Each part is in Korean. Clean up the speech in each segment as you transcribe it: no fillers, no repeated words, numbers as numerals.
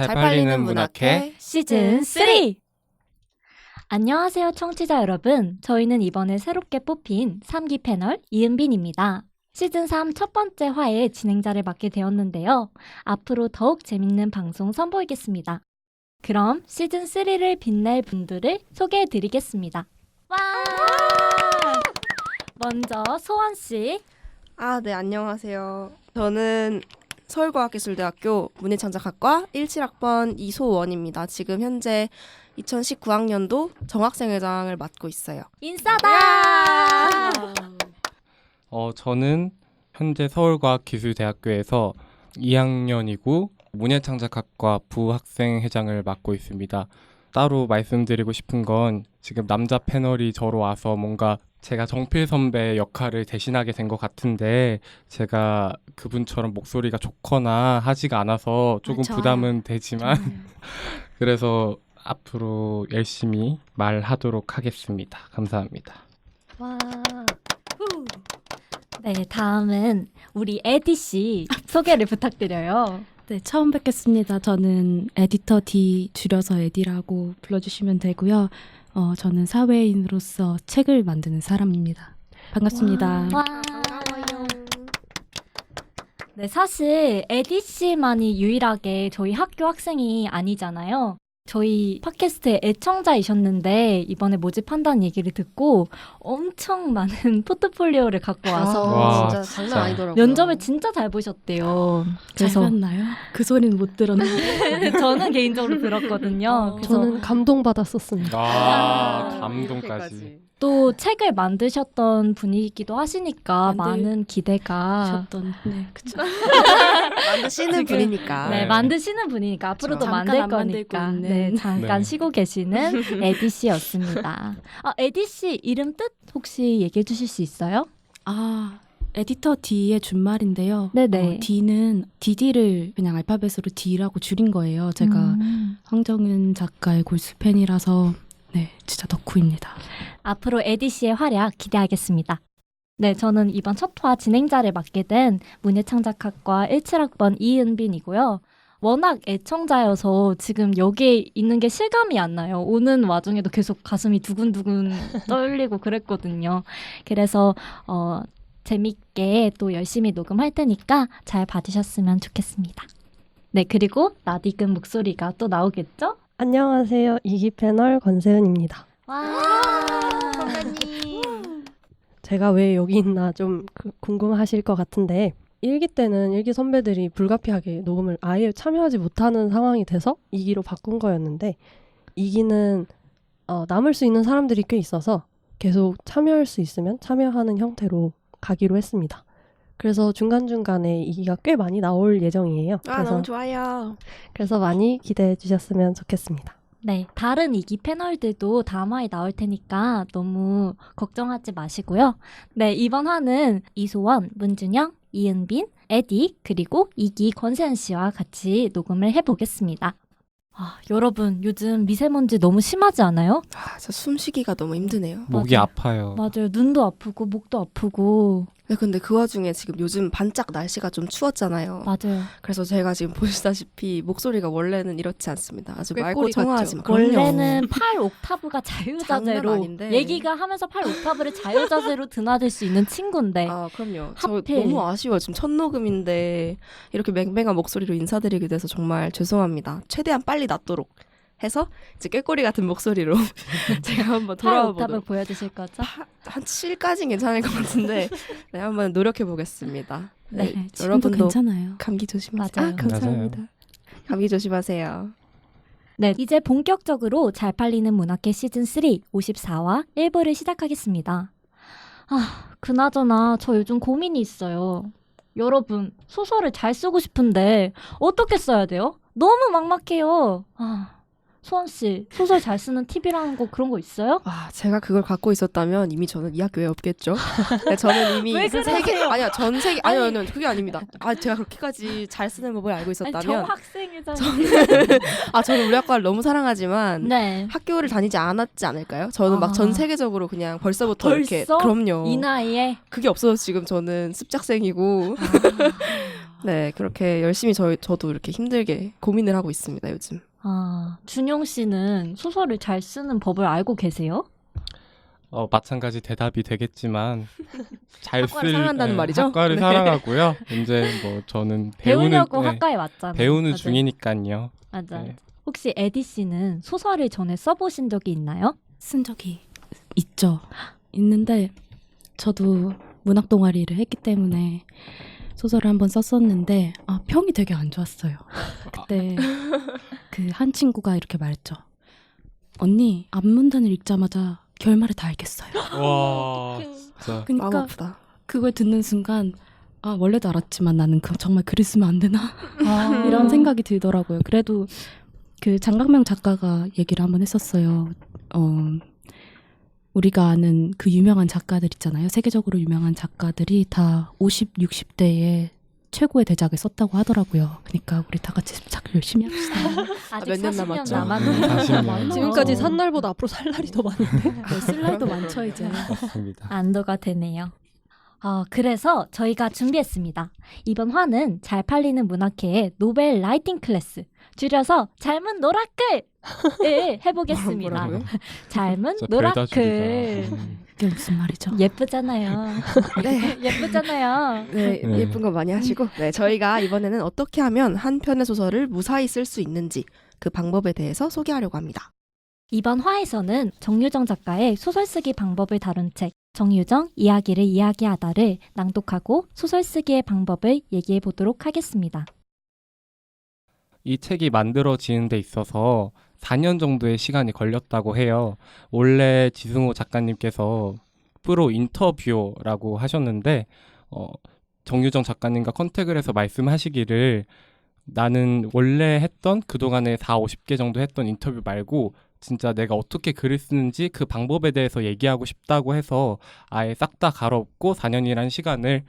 잘 팔리는 문학회 시즌 3! 안녕하세요 청취자 여러분. 저희는 이번에 새롭게 뽑힌 3기 패널 이은빈입니다. 시즌 3 첫 번째 화의 진행자를 맡게 되었는데요. 앞으로 더욱 재밌는 방송 선보이겠습니다. 그럼 시즌 3를 빛낼 분들을 소개해드리겠습니다. 와! 먼저 소원씨. 네, 안녕하세요. 저는 서울과학기술대학교 문예창작학과 17학번 이소원입니다. 지금 현재 2019학년도 정학생회장을 맡고 있어요. 인싸다! 저는 현재 서울과학기술대학교에서 2학년이고 문예창작학과 부학생회장을 맡고 있습니다. 따로 말씀드리고 싶은 건 지금 남자 패널이 저로 와서 뭔가 제가 정필 선배 역할을 대신하게 된 것 같은데 제가 그분처럼 목소리가 좋거나 하지가 않아서 조금 부담은 되지만 그래서 앞으로 열심히 말하도록 하겠습니다. 감사합니다. 와. 네, 다음은 우리 에디씨 소개를 부탁드려요. 네, 처음 뵙겠습니다. 저는 에디터 D 줄여서 에디라고 불러주시면 되고요. 저는 사회인으로서 책을 만드는 사람입니다. 반갑습니다. 와. 네, 사실 에디씨만이 유일하게 저희 학교 학생이 아니잖아요. 저희 팟캐스트의 애청자이셨는데 이번에 모집한다는 얘기를 듣고 엄청 많은 포트폴리오를 갖고 와서 와, 진짜 장난 아니더라고요. 면접을 진짜 잘 보셨대요. 잘 봤나요? 그 소리는 못 들었는데. 저는 개인적으로 들었거든요. 그래서 저는 감동받았었습니다. 감동까지. 또 책을 만드셨던 분이기도 하시니까 만들- 많은 기대가 네, 그쵸. 만드시는 분이니까. 네, 만드시는 분이니까 앞으로도 잠깐 만들 안 만들고 거니까 있는. 네, 잠깐 네. 쉬고 계시는 에디 씨였습니다. 에디 씨 이름 뜻 혹시 얘기해 주실 수 있어요? 에디터 D의 준말인데요. 네네. D는 DD를 그냥 알파벳으로 D라고 줄인 거예요. 제가 황정은 작가의 골수 팬이라서 네, 진짜 덕후입니다. 앞으로 에디 씨의 활약 기대하겠습니다. 네, 저는 이번 첫 화 진행자를 맡게 된 문예창작학과 17학번 이은빈이고요. 워낙 애청자여서 지금 여기에 있는 게 실감이 안 나요. 오는 와중에도 계속 가슴이 두근두근 떨리고 그랬거든요. 그래서 재밌게 또 열심히 녹음할 테니까 잘 봐주셨으면 좋겠습니다. 네, 그리고 낯익은 목소리가 또 나오겠죠? 안녕하세요. 2기 패널 권세은입니다. 와, 제가 왜 여기 있나 좀 궁금하실 것 같은데 1기 때는 1기 선배들이 불가피하게 녹음을 아예 참여하지 못하는 상황이 돼서 2기로 바꾼 거였는데 2기는 남을 수 있는 사람들이 꽤 있어서 계속 참여할 수 있으면 참여하는 형태로 가기로 했습니다. 그래서 중간중간에 2기가 꽤 많이 나올 예정이에요. 너무 좋아요. 그래서 많이 기대해 주셨으면 좋겠습니다. 네, 다른 2기 패널들도 다음 화에 나올 테니까 너무 걱정하지 마시고요. 네, 이번 화는 이소원, 문준영, 이은빈, 에디, 그리고 2기 권세현 씨와 같이 녹음을 해보겠습니다. 여러분, 요즘 미세먼지 너무 심하지 않아요? 진짜 숨쉬기가 너무 힘드네요. 목이 맞아요. 아파요. 맞아요. 눈도 아프고 목도 아프고. 네, 근데 그 와중에 지금 요즘 반짝 날씨가 좀 추웠잖아요. 맞아요. 그래서 제가 지금 보시다시피 목소리가 원래는 이렇지 않습니다. 아주 맑고 꾀꼬리 청아하지만 원래는 8옥타브가 장난 자유자재로 아닌데. 얘기가 하면서 8옥타브를 자유자재로 드나들 수 있는 친구인데 그럼요. 저 하필. 너무 아쉬워요. 지금 첫 녹음인데 이렇게 맹맹한 목소리로 인사드리게 돼서 정말 죄송합니다. 최대한 빨리 낫도록 해서 이제 꾀꼬리 같은 목소리로 제가 한번 8옥타브 돌아와보도록. 보여주실 거죠? 한 7까지는 괜찮을 것 같은데 네, 한번 노력해 보겠습니다. 네, 지금도 여러분도 괜찮아요. 감기 조심하세요. 맞아요. 감사합니다. 감기 조심하세요. 네, 이제 본격적으로 잘 팔리는 문학회 시즌 3 54화 1부를 시작하겠습니다. 그나저나 저 요즘 고민이 있어요. 여러분, 소설을 잘 쓰고 싶은데 어떻게 써야 돼요? 너무 막막해요. 소원 씨, 소설 잘 쓰는 팁이라는 거 그런 거 있어요? 제가 그걸 갖고 있었다면 이미 저는 이 학교에 없겠죠. 네, 저는 이미 왜 그러세요? 전 세계 아니요 그게 아닙니다. 제가 그렇게까지 잘 쓰는 법을 알고 저 있었다면 학생이잖아요. 저는 우리 학과를 너무 사랑하지만 네. 학교를 다니지 않았지 않을까요? 저는 막 전 세계적으로 그냥 벌써부터 이렇게 벌써? 그럼요. 이 나이에 그게 없어서 지금 저는 습작생이고 네, 그렇게 열심히 저도 이렇게 힘들게 고민을 하고 있습니다, 요즘. 아, 준용 씨는 소설을 잘 쓰는 법을 알고 계세요? 마찬가지 대답이 되겠지만 잘 학과를 쓸 사랑한다는 말이죠? 학과를 네. 사랑하고요. 이제 뭐 저는 배우려고 네, 학과에 왔잖아요. 배우는 맞아요. 중이니까요. 맞아. 네. 혹시 에디 씨는 소설을 전에 써보신 적이 있나요? 쓴 적이 있죠. 있는데 저도 문학 동아리를 했기 때문에 소설을 한번 썼었는데 평이 되게 안 좋았어요. 그때 그 한 친구가 이렇게 말했죠. 언니 앞문단을 읽자마자 결말을 다 알겠어요. 와 진짜 마음 그러니까 아프다. 그걸 듣는 순간 원래도 알았지만 나는 정말 글을 쓰면 안 되나 아, 이런 생각이 들더라고요. 그래도 그 장강명 작가가 얘기를 한번 했었어요. 우리가 아는 그 유명한 작가들 있잖아요. 세계적으로 유명한 작가들이 다 50, 60대에 최고의 대작을 썼다고 하더라고요. 그러니까 우리 다 같이 작을 열심히 합시다. 아직 몇 년 40년 남았죠? 남았는데 40년. 많아. 지금까지 산 날보다 앞으로 살 날이 더 많은데. 쓸 날도 많죠 이제. 맞습니다. 안도가 되네요. 그래서 저희가 준비했습니다. 이번 화는 잘 팔리는 문학회의 노벨 라이팅 클래스, 줄여서 젊은 노라클을 해보겠습니다. 뭐라고요? 젊은 진짜 별다 노라클. 줄이다. 그게 무슨 말이죠? 예쁘잖아요. 네. 예쁘잖아요. 네, 네. 예쁜 거 많이 하시고. 네, 저희가 이번에는 어떻게 하면 한 편의 소설을 무사히 쓸 수 있는지 그 방법에 대해서 소개하려고 합니다. 이번 화에서는 정유정 작가의 소설 쓰기 방법을 다룬 책 정유정 이야기를 이야기하다를 낭독하고 소설 쓰기의 방법을 얘기해 보도록 하겠습니다. 이 책이 만들어지는 데 있어서 4년 정도의 시간이 걸렸다고 해요. 원래 지승호 작가님께서 프로 인터뷰어라고 하셨는데 정유정 작가님과 컨택을 해서 말씀하시기를 나는 원래 했던 그동안에 50개 정도 했던 인터뷰 말고 진짜 내가 어떻게 글을 쓰는지 그 방법에 대해서 얘기하고 싶다고 해서 아예 싹 다 갈아엎고 4년이라는 시간을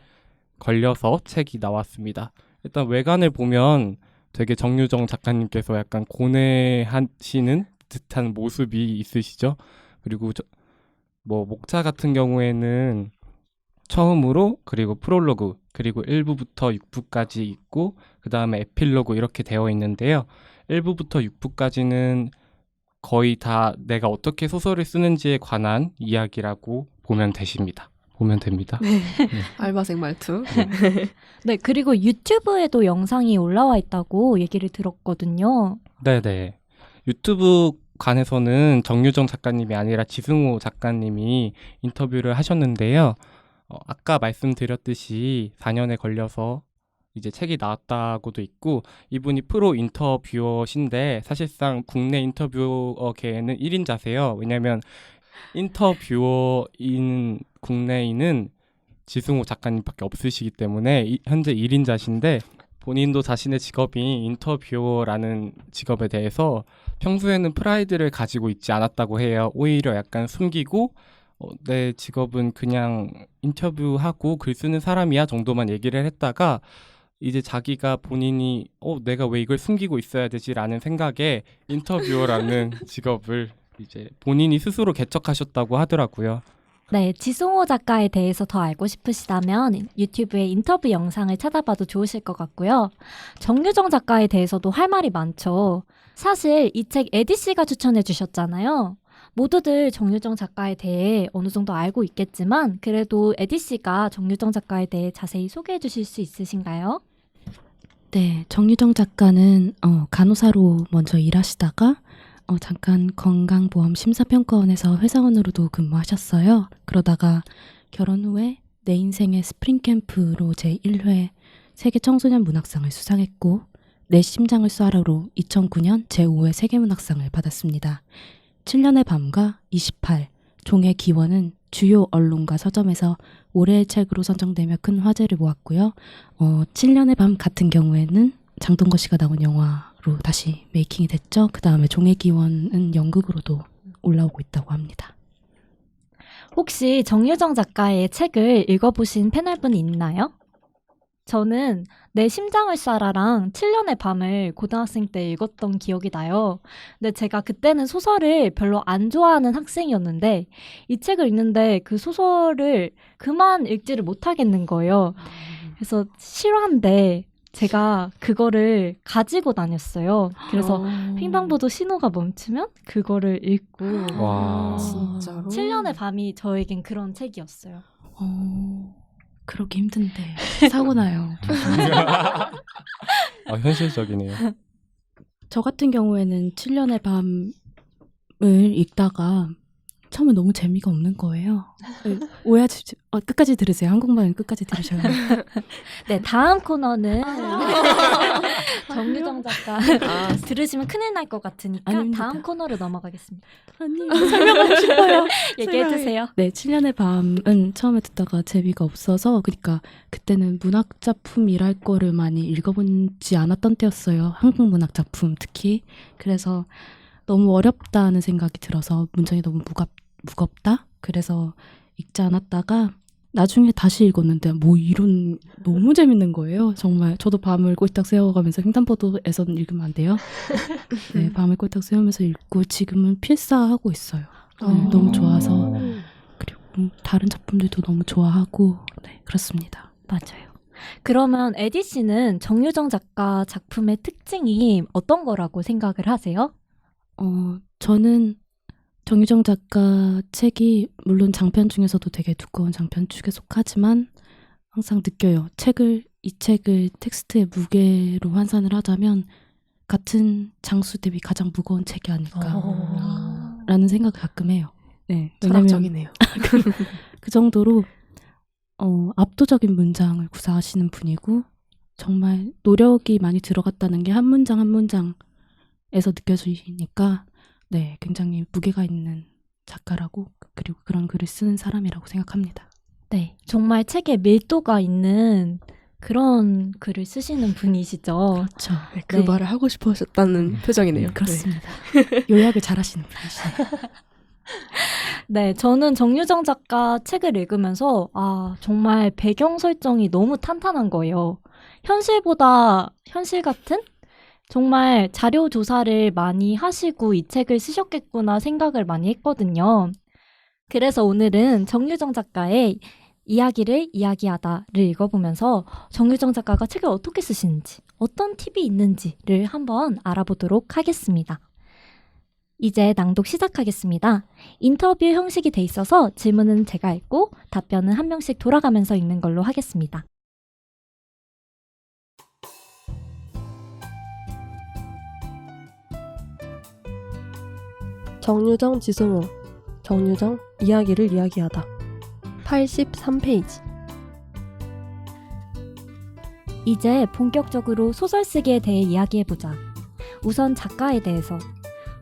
걸려서 책이 나왔습니다. 일단 외관을 보면 되게 정유정 작가님께서 약간 고뇌하시는 듯한 모습이 있으시죠. 그리고 뭐 목차 같은 경우에는 처음으로 그리고 프롤로그 그리고 1부부터 6부까지 있고 그 다음에 에필로그 이렇게 되어 있는데요. 1부부터 6부까지는 거의 다 내가 어떻게 소설을 쓰는지에 관한 이야기라고 보면 됩니다. 알바생 말투. 네, 그리고 유튜브에도 영상이 올라와 있다고 얘기를 들었거든요. 네네. 유튜브 관에서는 정유정 작가님이 아니라 지승호 작가님이 인터뷰를 하셨는데요. 아까 말씀드렸듯이 4년에 걸려서 이제 책이 나왔다고도 있고 이분이 프로 인터뷰어신데 사실상 국내 인터뷰어계에는 1인자세요. 왜냐하면 인터뷰어인 국내인은 지승호 작가님밖에 없으시기 때문에 현재 1인자신데 본인도 자신의 직업이 인터뷰어라는 직업에 대해서 평소에는 프라이드를 가지고 있지 않았다고 해요. 오히려 약간 숨기고 내 직업은 그냥 인터뷰하고 글 쓰는 사람이야 정도만 얘기를 했다가 이제 자기가 본인이 내가 왜 이걸 숨기고 있어야 되지라는 생각에 인터뷰어라는 직업을 이제 본인이 스스로 개척하셨다고 하더라고요. 네, 지승호 작가에 대해서 더 알고 싶으시다면 유튜브에 인터뷰 영상을 찾아봐도 좋으실 것 같고요. 정유정 작가에 대해서도 할 말이 많죠. 사실 이 책 에디 씨가 추천해 주셨잖아요. 모두들 정유정 작가에 대해 어느 정도 알고 있겠지만 그래도 에디 씨가 정유정 작가에 대해 자세히 소개해 주실 수 있으신가요? 네, 정유정 작가는 간호사로 먼저 일하시다가 잠깐 건강보험 심사평가원에서 회사원으로도 근무하셨어요. 그러다가 결혼 후에 내 인생의 스프링 캠프로 제1회 세계 청소년 문학상을 수상했고 내 심장을 쏴라로 2009년 제5회 세계문학상을 받았습니다. 7년의 밤과 28, 종의 기원은 주요 언론과 서점에서 올해의 책으로 선정되며 큰 화제를 모았고요. 7년의 밤 같은 경우에는 장동건 씨가 나온 영화로 다시 메이킹이 됐죠. 그 다음에 종의 기원은 연극으로도 올라오고 있다고 합니다. 혹시 정유정 작가의 책을 읽어보신 패널분이 있나요? 저는 내 심장을 쏴라랑 7년의 밤을 고등학생 때 읽었던 기억이 나요. 근데 제가 그때는 소설을 별로 안 좋아하는 학생이었는데 이 책을 읽는데 그 소설을 그만 읽지를 못하겠는 거예요. 그래서 실화인데 제가 그거를 가지고 다녔어요. 그래서 횡단보도 신호가 멈추면 그거를 읽고 와. 진짜로? 7년의 밤이 저에겐 그런 책이었어요. 그러기 힘든데 사고 나요. 현실적이네요. 저 같은 경우에는 7년의 밤을 읽다가 처음에 너무 재미가 없는 거예요. 오해하지 끝까지 들으세요. 한국말은 끝까지 들으셔야 해요. 네, 다음 코너는 정유정 작가 들으시면 큰일 날 것 같으니까 아닙니다. 다음 코너로 넘어가겠습니다. 아니, 설명하고 싶어요. 얘기해주세요. 네, 7년의 밤은 처음에 듣다가 재미가 없어서 그러니까 그때는 문학 작품이랄 거를 많이 읽어보지 않았던 때였어요. 한국 문학 작품 특히. 그래서 너무 어렵다는 생각이 들어서 문장이 너무 무겁다? 그래서 읽지 않았다가 나중에 다시 읽었는데 뭐 이런 너무 재밌는 거예요. 정말 저도 밤을 꼴딱 새워가면서 횡단보도에서는 읽으면 안 돼요. 네, 밤을 꼴딱 새우면서 읽고 지금은 필사하고 있어요. 네, 너무 좋아서 그리고 다른 작품들도 너무 좋아하고 네, 그렇습니다. 맞아요. 그러면 에디 씨는 정유정 작가 작품의 특징이 어떤 거라고 생각을 하세요? 저는 정유정 작가 책이 물론 장편 중에서도 되게 두꺼운 장편 축에 속하지만 항상 느껴요. 이 책을 텍스트의 무게로 환산을 하자면 같은 장수 대비 가장 무거운 책이 아닐까라는 생각을 가끔 해요. 네, 왜냐면 철학적이네요. 그 정도로 압도적인 문장을 구사하시는 분이고 정말 노력이 많이 들어갔다는 게 한 문장 한 문장에서 느껴지니까 네, 굉장히 무게가 있는 작가라고 그리고 그런 글을 쓰는 사람이라고 생각합니다. 네, 정말 책에 밀도가 있는 그런 글을 쓰시는 분이시죠. 그렇죠. 그 네. 말을 하고 싶으셨다는 표정이네요. 그렇습니다. 요약을 잘하시는 분이시네요. 네, 저는 정유정 작가 책을 읽으면서 정말 배경 설정이 너무 탄탄한 거예요. 현실보다 현실 같은? 정말 자료 조사를 많이 하시고 이 책을 쓰셨겠구나 생각을 많이 했거든요. 그래서 오늘은 정유정 작가의 이야기를 이야기하다를 읽어보면서 정유정 작가가 책을 어떻게 쓰시는지, 어떤 팁이 있는지를 한번 알아보도록 하겠습니다. 이제 낭독 시작하겠습니다. 인터뷰 형식이 돼 있어서 질문은 제가 읽고 답변은 한 명씩 돌아가면서 읽는 걸로 하겠습니다. 정유정 지승우 정유정 이야기를 이야기하다 83페이지 이제 본격적으로 소설 쓰기에 대해 이야기해보자. 우선 작가에 대해서.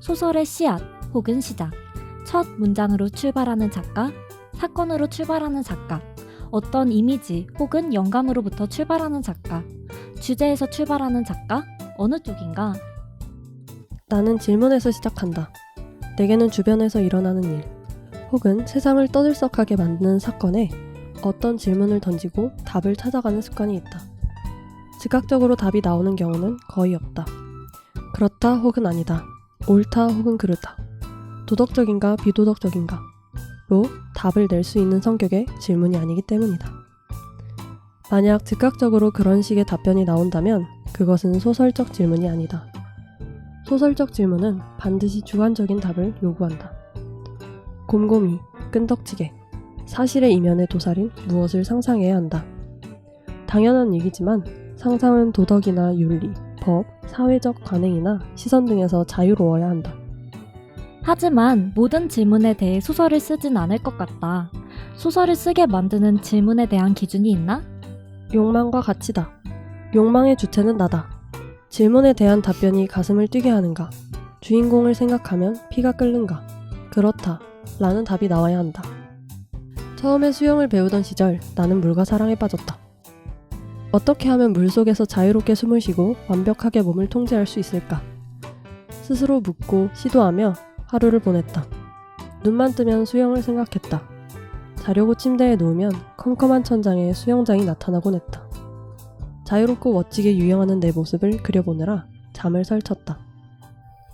소설의 씨앗 혹은 시작. 첫 문장으로 출발하는 작가, 사건으로 출발하는 작가, 어떤 이미지 혹은 영감으로부터 출발하는 작가, 주제에서 출발하는 작가, 어느 쪽인가? 나는 질문에서 시작한다. 내게는 주변에서 일어나는 일 혹은 세상을 떠들썩하게 만드는 사건에 어떤 질문을 던지고 답을 찾아가는 습관이 있다. 즉각적으로 답이 나오는 경우는 거의 없다. 그렇다 혹은 아니다. 옳다 혹은 그르다. 도덕적인가 비도덕적인가 로 답을 낼 수 있는 성격의 질문이 아니기 때문이다. 만약 즉각적으로 그런 식의 답변이 나온다면 그것은 소설적 질문이 아니다. 소설적 질문은 반드시 주관적인 답을 요구한다. 곰곰이, 끈덕지게, 사실의 이면에 도사린 무엇을 상상해야 한다. 당연한 얘기지만 상상은 도덕이나 윤리, 법, 사회적 관행이나 시선 등에서 자유로워야 한다. 하지만 모든 질문에 대해 소설을 쓰진 않을 것 같다. 소설을 쓰게 만드는 질문에 대한 기준이 있나? 욕망과 가치다. 욕망의 주체는 나다. 질문에 대한 답변이 가슴을 뛰게 하는가? 주인공을 생각하면 피가 끓는가? 그렇다. 라는 답이 나와야 한다. 처음에 수영을 배우던 시절 나는 물과 사랑에 빠졌다. 어떻게 하면 물속에서 자유롭게 숨을 쉬고 완벽하게 몸을 통제할 수 있을까? 스스로 묻고 시도하며 하루를 보냈다. 눈만 뜨면 수영을 생각했다. 자려고 침대에 누우면 컴컴한 천장에 수영장이 나타나곤 했다. 자유롭고 멋지게 유영하는 내 모습을 그려보느라 잠을 설쳤다.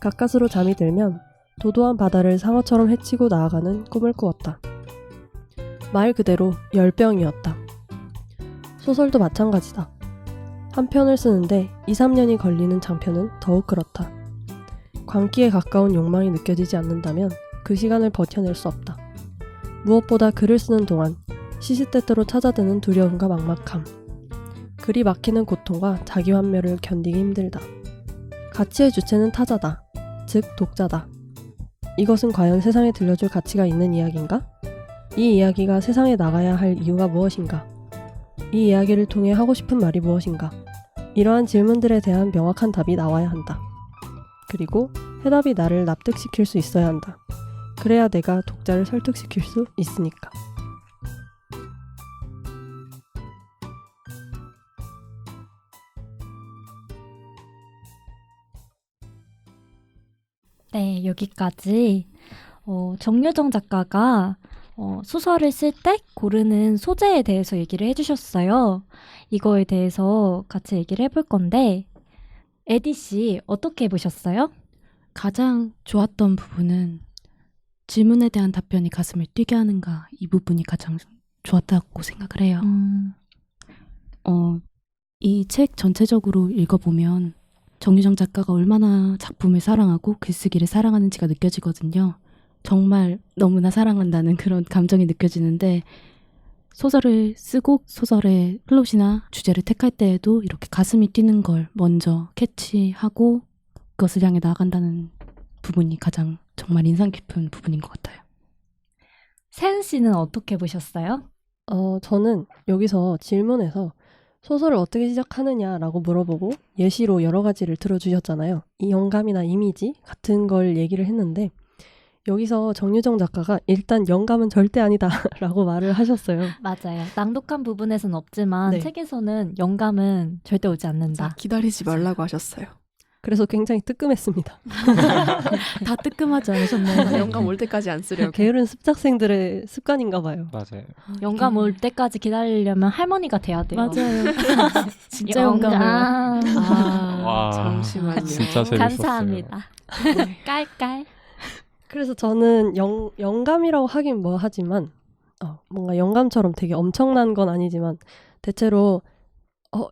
가까스로 잠이 들면 도도한 바다를 상어처럼 헤치고 나아가는 꿈을 꾸었다. 말 그대로 열병이었다. 소설도 마찬가지다. 한 편을 쓰는데 2, 3년이 걸리는 장편은 더욱 그렇다. 광기에 가까운 욕망이 느껴지지 않는다면 그 시간을 버텨낼 수 없다. 무엇보다 글을 쓰는 동안 시시때때로 찾아드는 두려움과 막막함, 글이 막히는 고통과 자기 환멸을 견디기 힘들다. 가치의 주체는 타자다. 즉 독자다. 이것은 과연 세상에 들려줄 가치가 있는 이야기인가? 이 이야기가 세상에 나가야 할 이유가 무엇인가? 이 이야기를 통해 하고 싶은 말이 무엇인가? 이러한 질문들에 대한 명확한 답이 나와야 한다. 그리고 해답이 나를 납득시킬 수 있어야 한다. 그래야 내가 독자를 설득시킬 수 있으니까. 네, 여기까지 정유정 작가가 소설을 쓸 때 고르는 소재에 대해서 얘기를 해주셨어요. 이거에 대해서 같이 얘기를 해볼 건데 에디 씨 어떻게 보셨어요? 가장 좋았던 부분은 질문에 대한 답변이 가슴을 뛰게 하는가, 이 부분이 가장 좋았다고 생각을 해요. 이 책 전체적으로 읽어보면 정유정 작가가 얼마나 작품을 사랑하고 글쓰기를 사랑하는지가 느껴지거든요. 정말 너무나 사랑한다는 그런 감정이 느껴지는데, 소설을 쓰고 소설의 플롯이나 주제를 택할 때에도 이렇게 가슴이 뛰는 걸 먼저 캐치하고 그것을 향해 나아간다는 부분이 가장 정말 인상 깊은 부분인 것 같아요. 세은 씨는 어떻게 보셨어요? 저는 여기서 질문에서 소설을 어떻게 시작하느냐라고 물어보고 예시로 여러 가지를 들어주셨잖아요. 이 영감이나 이미지 같은 걸 얘기를 했는데 여기서 정유정 작가가 일단 영감은 절대 아니다라고 말을 하셨어요. 맞아요. 낭독한 부분에서는 없지만 네. 책에서는 영감은 절대 오지 않는다. 기다리지 말라고 하셨어요. 그래서 굉장히 뜨끔했습니다. 다 뜨끔하지 않으셨나요? 영감 올 때까지 안 쓰려고. 게으른 습작생들의 습관인가 봐요. 맞아요. 영감 올 때까지 기다리려면 할머니가 돼야 돼요. 맞아요. 진짜 영감을. 와, 잠시만요. 진짜 재밌었어요. 감사합니다. 깔깔. 그래서 저는 영감이라고 하긴 뭐 하지만 뭔가 영감처럼 되게 엄청난 건 아니지만 대체로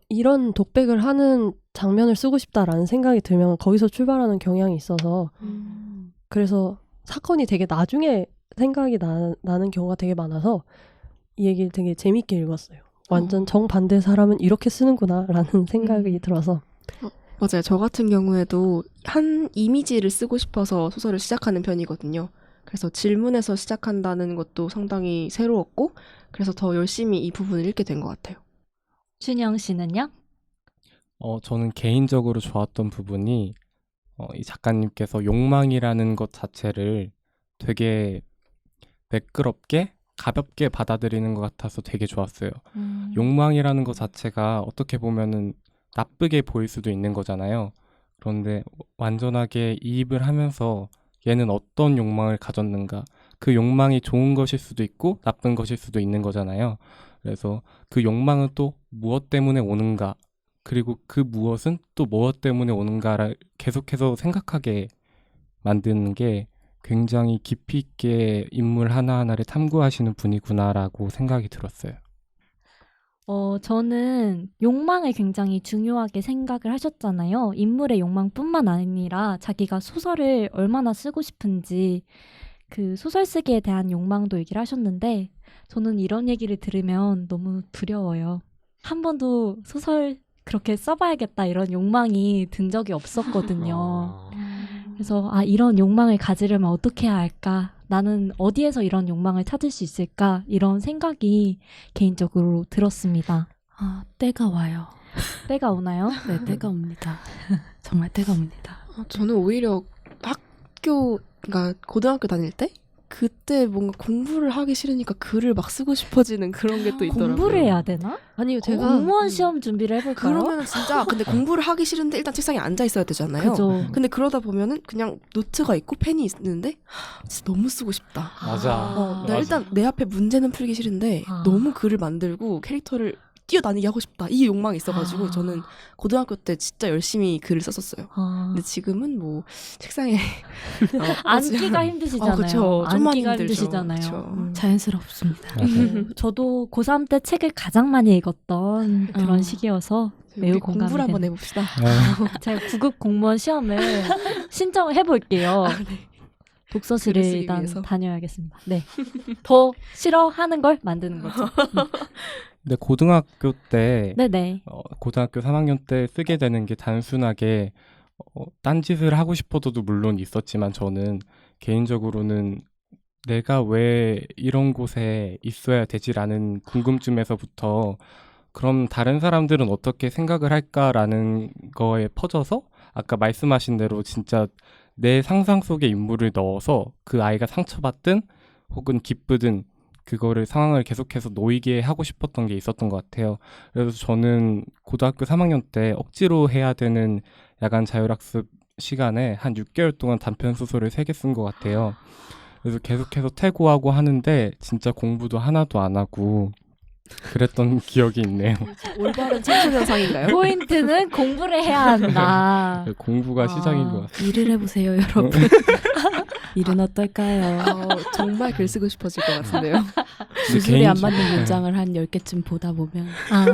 이런 독백을 하는 장면을 쓰고 싶다라는 생각이 들면 거기서 출발하는 경향이 있어서 그래서 사건이 되게 나중에 생각이 나는 경우가 되게 많아서 이 얘기를 되게 재밌게 읽었어요. 완전 정반대 사람은 이렇게 쓰는구나 라는 생각이 들어서 맞아요. 저 같은 경우에도 한 이미지를 쓰고 싶어서 소설을 시작하는 편이거든요. 그래서 질문에서 시작한다는 것도 상당히 새로웠고 그래서 더 열심히 이 부분을 읽게 된 것 같아요. 준영 씨는요? 저는 개인적으로 좋았던 부분이 이 작가님께서 욕망이라는 것 자체를 되게 매끄럽게 가볍게 받아들이는 것 같아서 되게 좋았어요. 욕망이라는 것 자체가 어떻게 보면은 나쁘게 보일 수도 있는 거잖아요. 그런데 완전하게 이입을 하면서 얘는 어떤 욕망을 가졌는가, 그 욕망이 좋은 것일 수도 있고 나쁜 것일 수도 있는 거잖아요. 그래서 그 욕망은 또 무엇 때문에 오는가, 그리고 그 무엇은 또 무엇 때문에 오는가를 계속해서 생각하게 만드는 게 굉장히 깊이 있게 인물 하나하나를 탐구하시는 분이구나라고 생각이 들었어요. 저는 욕망을 굉장히 중요하게 생각을 하셨잖아요. 인물의 욕망뿐만 아니라 자기가 소설을 얼마나 쓰고 싶은지 그 소설 쓰기에 대한 욕망도 얘기를 하셨는데 저는 이런 얘기를 들으면 너무 두려워요. 한 번도 소설 그렇게 써봐야겠다 이런 욕망이 든 적이 없었거든요. 그래서 이런 욕망을 가지려면 어떻게 해야 할까? 나는 어디에서 이런 욕망을 찾을 수 있을까? 이런 생각이 개인적으로 들었습니다. 때가 와요. 때가 오나요? 네, 때가 옵니다. 정말 때가 옵니다. 저는 오히려 그러니까 고등학교 다닐 때 그때 뭔가 공부를 하기 싫으니까 글을 막 쓰고 싶어지는 그런 게 또 있더라고요. 공부를 해야 되나? 아니요 공무원 시험 준비를 해볼까요? 그러면 진짜 근데 공부를 하기 싫은데 일단 책상에 앉아 있어야 되잖아요. 그죠. 근데 그러다 보면은 그냥 노트가 있고 펜이 있는데 진짜 너무 쓰고 싶다. 맞아. 나 일단 내 앞에 문제는 풀기 싫은데 아. 너무 글을 만들고 캐릭터를 뛰어다니게 하고 싶다. 이 욕망이 있어가지고 아. 저는 고등학교 때 진짜 열심히 글을 썼었어요. 아, 근데 지금은 뭐 책상에 앉기가 힘드시잖아요. 그쵸. 좀만 앉기가 힘들죠. 힘드시잖아요. 그쵸. 자연스럽습니다. 맞아요. 저도 고3 때 책을 가장 많이 읽었던 그런 어. 시기여서 매우 우리 공감이 공부를 한번 되는. 해봅시다. 제가 9급 공무원 시험을 신청을 해볼게요. 독서실을 글을 쓰기 일단 위해서. 다녀야겠습니다. 네, 더 싫어하는 걸 만드는 거죠. 근데 고등학교 때 네네. 고등학교 3학년 때 쓰게 되는 게 단순하게 딴짓을 하고 싶어도 물론 있었지만 저는 개인적으로는 내가 왜 이런 곳에 있어야 되지라는 궁금증에서부터 그럼 다른 사람들은 어떻게 생각을 할까라는 거에 퍼져서 아까 말씀하신 대로 진짜 내 상상 속의 인물을 넣어서 그 아이가 상처받든 혹은 기쁘든 그거를 상황을 계속해서 놓이게 하고 싶었던 게 있었던 것 같아요. 그래서 저는 고등학교 3학년 때 억지로 해야 되는 야간 자율학습 시간에 한 6개월 동안 단편 소설을 3개 쓴 것 같아요. 그래서 계속해서 퇴고하고 하는데 진짜 공부도 하나도 안 하고 그랬던 기억이 있네요. 올바른 청소년상인가요? 포인트는 공부를 해야 한다. 공부가 아. 시작인 것 같아요. 일을 해보세요, 여러분. 일은 어떨까요? 정말 글 쓰고 싶어질 것 같은데요. 주술이 안 맞는 문장을 한 10개쯤 보다 보면 아,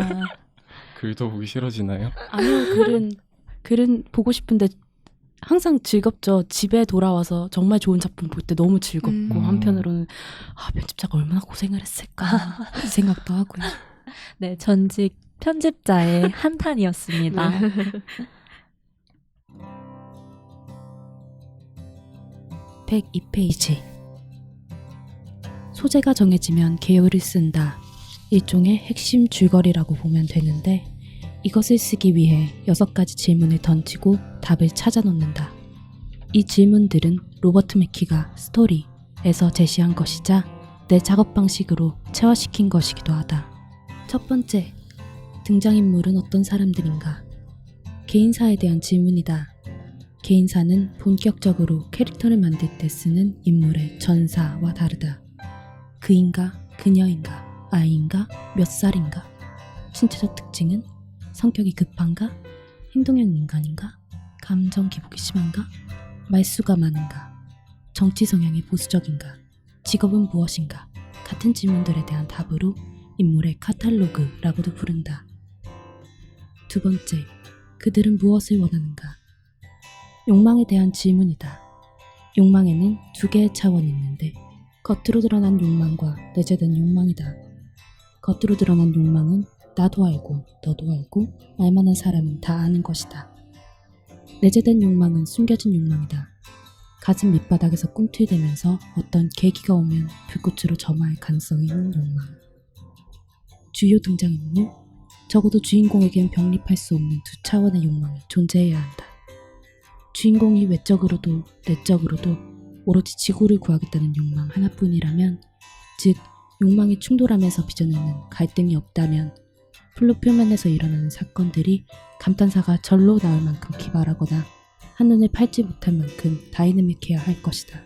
글도 보기 싫어지나요? 아니요, 글은 보고 싶은데 항상 즐겁죠. 집에 돌아와서 정말 좋은 작품 볼 때 너무 즐겁고 한편으로는 편집자가 얼마나 고생을 했을까 이 생각도 하고요. 네, 전직 편집자의 한탄이었습니다. 102페이지. 소재가 정해지면 개요를 쓴다. 일종의 핵심 줄거리라고 보면 되는데 이것을 쓰기 위해 6가지 질문을 던지고 답을 찾아 놓는다. 이 질문들은 로버트 맥키가 스토리에서 제시한 것이자 내 작업 방식으로 체화시킨 것이기도 하다. 첫 번째, 등장인물은 어떤 사람들인가? 개인사에 대한 질문이다. 개인사는 본격적으로 캐릭터를 만들 때 쓰는 인물의 전사와 다르다. 그인가, 그녀인가, 아이인가, 몇 살인가? 신체적 특징은 성격이 급한가? 행동형 인간인가? 감정 기복이 심한가? 말수가 많은가? 정치 성향이 보수적인가? 직업은 무엇인가? 같은 질문들에 대한 답으로 인물의 카탈로그라고도 부른다. 두 번째, 그들은 무엇을 원하는가? 욕망에 대한 질문이다. 욕망에는 2개의 차원이 있는데 겉으로 드러난 욕망과 내재된 욕망이다. 겉으로 드러난 욕망은 나도 알고 너도 알고 알만한 사람은 다 아는 것이다. 내재된 욕망은 숨겨진 욕망이다. 가슴 밑바닥에서 꿈틀대면서 어떤 계기가 오면 불꽃으로 점화할 가능성이 있는 욕망. 주요 등장인물, 적어도 주인공에겐 병립할 수 없는 2차원의 욕망이 존재해야 한다. 주인공이 외적으로도 내적으로도 오로지 지구를 구하겠다는 욕망 하나뿐이라면, 즉 욕망이 충돌하면서 빚어내는 갈등이 없다면 플롯 표면에서 일어나는 사건들이 감탄사가 절로 나올 만큼 기발하거나 한눈에 팔지 못할 만큼 다이내믹해야 할 것이다.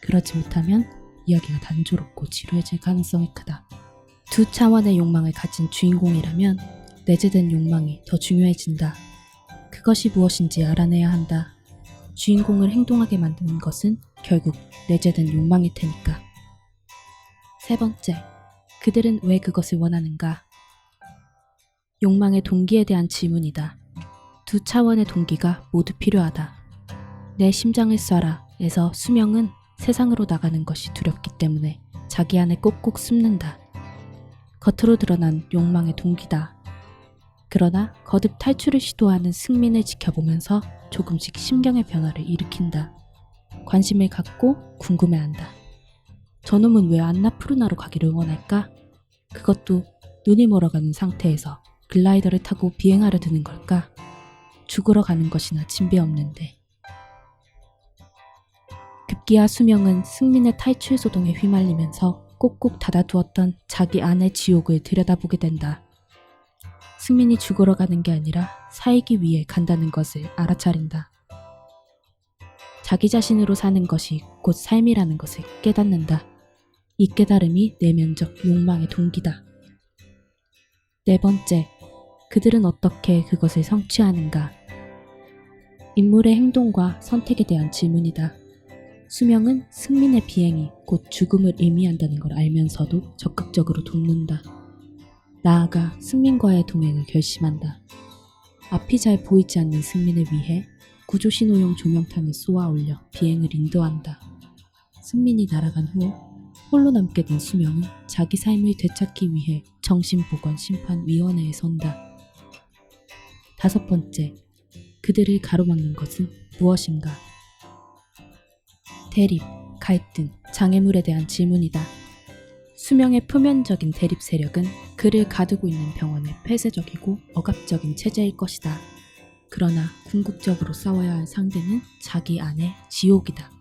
그러지 못하면 이야기가 단조롭고 지루해질 가능성이 크다. 2차원의 욕망을 가진 주인공이라면 내재된 욕망이 더 중요해진다. 그것이 무엇인지 알아내야 한다. 주인공을 행동하게 만드는 것은 결국 내재된 욕망일 테니까. 세 번째, 그들은 왜 그것을 원하는가? 욕망의 동기에 대한 질문이다. 2차원의 동기가 모두 필요하다. 내 심장을 쏴라 에서 수명은 세상으로 나가는 것이 두렵기 때문에 자기 안에 꼭꼭 숨는다. 겉으로 드러난 욕망의 동기다. 그러나 거듭 탈출을 시도하는 승민을 지켜보면서 조금씩 심경의 변화를 일으킨다. 관심을 갖고 궁금해한다. 저놈은 왜 안나푸르나로 가기를 원할까? 그것도 눈이 멀어가는 상태에서 글라이더를 타고 비행하려 드는 걸까? 죽으러 가는 것이나 진배 없는데. 급기야 수명은 승민의 탈출 소동에 휘말리면서 꼭꼭 닫아두었던 자기 안의 지옥을 들여다보게 된다. 승민이 죽으러 가는 게 아니라 살기 위해 간다는 것을 알아차린다. 자기 자신으로 사는 것이 곧 삶이라는 것을 깨닫는다. 이 깨달음이 내면적 욕망의 동기다. 네 번째, 그들은 어떻게 그것을 성취하는가? 인물의 행동과 선택에 대한 질문이다. 수명은 승민의 비행이 곧 죽음을 의미한다는 걸 알면서도 적극적으로 돕는다. 나아가 승민과의 동행을 결심한다. 앞이 잘 보이지 않는 승민을 위해 구조신호용 조명탄을 쏘아 올려 비행을 인도한다. 승민이 날아간 후 홀로 남게 된 수명은 자기 삶을 되찾기 위해 정신보건심판위원회에 선다. 다섯 번째, 그들을 가로막는 것은 무엇인가? 대립, 갈등, 장애물에 대한 질문이다. 수명의 표면적인 대립 세력은 그를 가두고 있는 병원의 폐쇄적이고 억압적인 체제일 것이다. 그러나 궁극적으로 싸워야 할 상대는 자기 안의 지옥이다.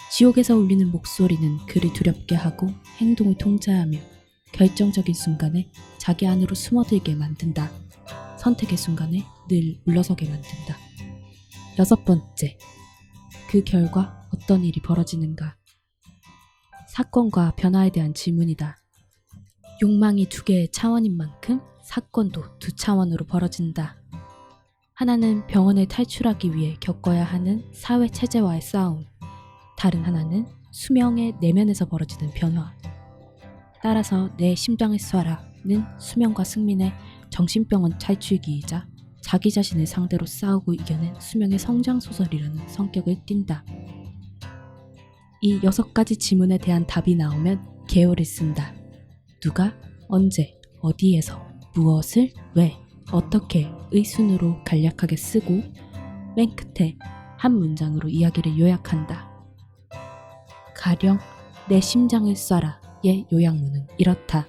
지옥에서 울리는 목소리는 그를 두렵게 하고 행동을 통제하며 결정적인 순간에 자기 안으로 숨어들게 만든다. 선택의 순간에 늘 물러서게 만든다. 여섯 번째, 그 결과 어떤 일이 벌어지는가? 사건과 변화에 대한 질문이다. 욕망이 두 개의 차원인 만큼 사건도 두 차원으로 벌어진다. 하나는 병원을 탈출하기 위해 겪어야 하는 사회 체제와의 싸움. 다른 하나는 수명의 내면에서 벌어지는 변화. 따라서 내 심장을 쏴라는 수명과 승민의 정신병원 탈출기이자 자기 자신을 상대로 싸우고 이겨낸 수명의 성장소설이라는 성격을 띈다. 이 6가지 질문에 대한 답이 나오면 개요를 쓴다. 누가, 언제, 어디에서, 무엇을, 왜, 어떻게의 순으로 간략하게 쓰고 맨 끝에 한 문장으로 이야기를 요약한다. 가령 내 심장을 쏴라의 요약문은 이렇다.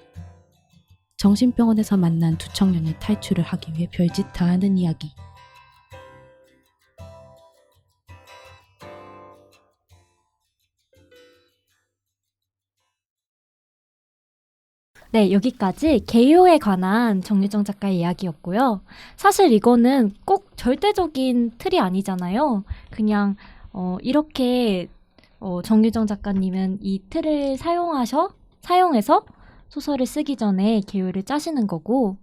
정신병원에서 만난 두 청년이 탈출을 하기 위해 별짓 다 하는 이야기. 네, 여기까지 개요에 관한 정유정 작가의 이야기였고요. 사실 이거는 꼭 절대적인 틀이 아니잖아요. 그냥 이렇게 정유정 작가님은 이 틀을 사용해서 소설을 쓰기 전에 개요를 짜시는 거고,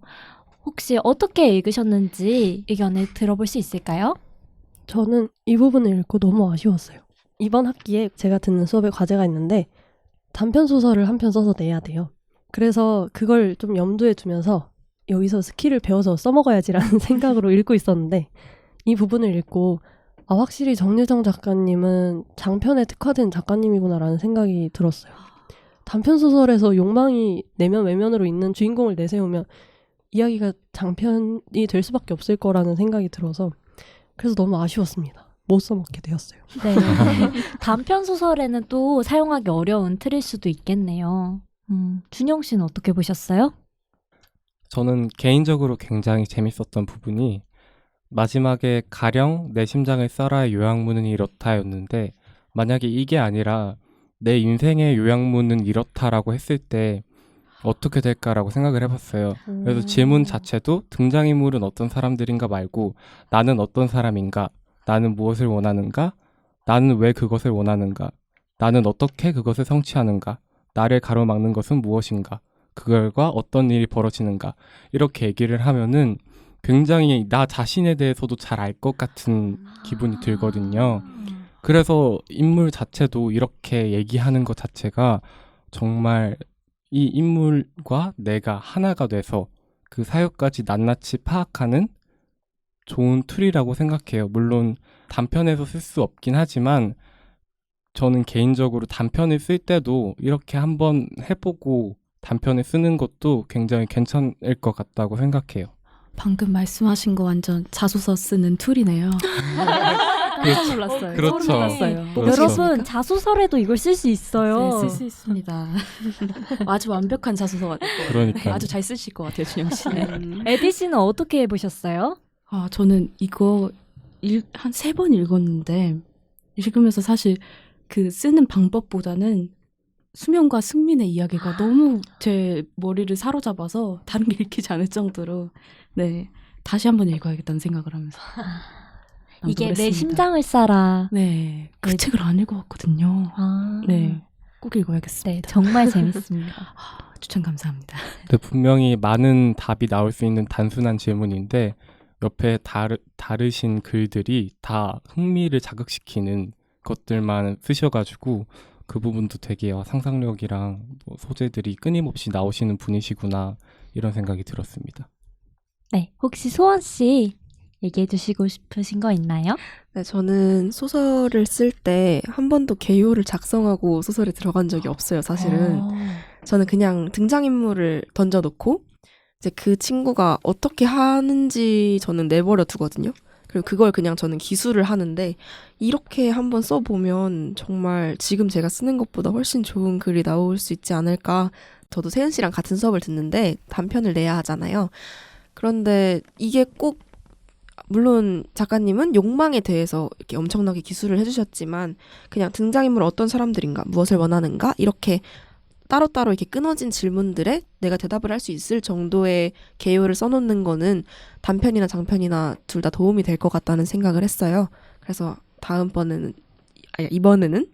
혹시 어떻게 읽으셨는지 의견을 들어볼 수 있을까요? 저는 이 부분을 읽고 너무 아쉬웠어요. 이번 학기에 제가 듣는 수업에 과제가 있는데 단편 소설을 한 편 써서 내야 돼요. 그래서 그걸 좀 염두에 두면서 여기서 스킬을 배워서 써먹어야지라는 생각으로 읽고 있었는데, 이 부분을 읽고 확실히 정유정 작가님은 장편에 특화된 작가님이구나라는 생각이 들었어요. 단편 소설에서 욕망이 내면 외면으로 있는 주인공을 내세우면 이야기가 장편이 될 수밖에 없을 거라는 생각이 들어서 그래서 너무 아쉬웠습니다. 못 써먹게 되었어요. 네. 단편 소설에는 또 사용하기 어려운 틀일 수도 있겠네요. 준영 씨는 어떻게 보셨어요? 저는 개인적으로 굉장히 재밌었던 부분이 마지막에 가령 내 심장을 쏴라의 요약문은 이렇다였는데, 만약에 이게 아니라 내 인생의 요약문은 이렇다라고 했을 때 어떻게 될까라고 생각을 해봤어요. 그래서 질문 자체도 등장인물은 어떤 사람들인가 말고 나는 어떤 사람인가, 나는 무엇을 원하는가, 나는 왜 그것을 원하는가, 나는 어떻게 그것을 성취하는가, 나를 가로막는 것은 무엇인가, 그 결과 어떤 일이 벌어지는가, 이렇게 얘기를 하면은 굉장히 나 자신에 대해서도 잘 알 것 같은 기분이 들거든요. 그래서 인물 자체도 이렇게 얘기하는 것 자체가 정말 이 인물과 내가 하나가 돼서 그 사역까지 낱낱이 파악하는 좋은 툴이라고 생각해요. 물론 단편에서 쓸 수 없긴 하지만 저는 개인적으로 단편을 쓸 때도 이렇게 한번 해보고 단편을 쓰는 것도 굉장히 괜찮을 것 같다고 생각해요. 방금 말씀하신 거 완전 자소서 쓰는 툴이네요. 그렇죠. 몰랐어요. 그렇죠. 소름 돋았어요. 그렇죠. 여러분, 자소서에도 이걸 쓸 수 있어요. 네, 쓸 수 있습니다. 아주 완벽한 자소서 같아요. 그러니까요. 아주 잘 쓰실 것 같아요, 준영 씨는. 에디 씨는 어떻게 해보셨어요? 저는 이거 한 3번 읽었는데, 읽으면서 사실 그 쓰는 방법보다는 수명과 승민의 이야기가 너무 제 머리를 사로잡아서 다른 게 읽히지 않을 정도로, 네, 다시 한번 읽어야겠다는 생각을 하면서 이게 내 낭독을 했습니다. 심장을 쏴라. 네, 그 네. 책을 안 읽어봤거든요. 아. 네, 꼭 읽어야겠습니다. 네, 정말 재밌습니다. 추천 감사합니다. 근데 분명히 많은 답이 나올 수 있는 단순한 질문인데 옆에 다르신 글들이 다 흥미를 자극시키는 것들만 쓰셔가지고 그 부분도 되게 상상력이랑 뭐 소재들이 끊임없이 나오시는 분이시구나 이런 생각이 들었습니다. 네, 혹시 소원 씨 얘기해 주시고 싶으신 거 있나요? 네, 저는 소설을 쓸 때 한 번도 개요를 작성하고 소설에 들어간 적이 없어요, 사실은. 저는 그냥 등장인물을 던져놓고 이제 그 친구가 어떻게 하는지 저는 내버려 두거든요. 그리고 그걸 그냥 저는 기술을 하는데 이렇게 한번 써보면 정말 지금 제가 쓰는 것보다 훨씬 좋은 글이 나올 수 있지 않을까. 저도 세은 씨랑 같은 수업을 듣는데 단편을 내야 하잖아요. 그런데 이게 꼭 물론 작가님은 욕망에 대해서 이렇게 엄청나게 기술을 해주셨지만 그냥 등장인물 어떤 사람들인가, 무엇을 원하는가 이렇게 따로따로 이렇게 끊어진 질문들에 내가 대답을 할 수 있을 정도의 개요를 써놓는 거는 단편이나 장편이나 둘 다 도움이 될 것 같다는 생각을 했어요. 그래서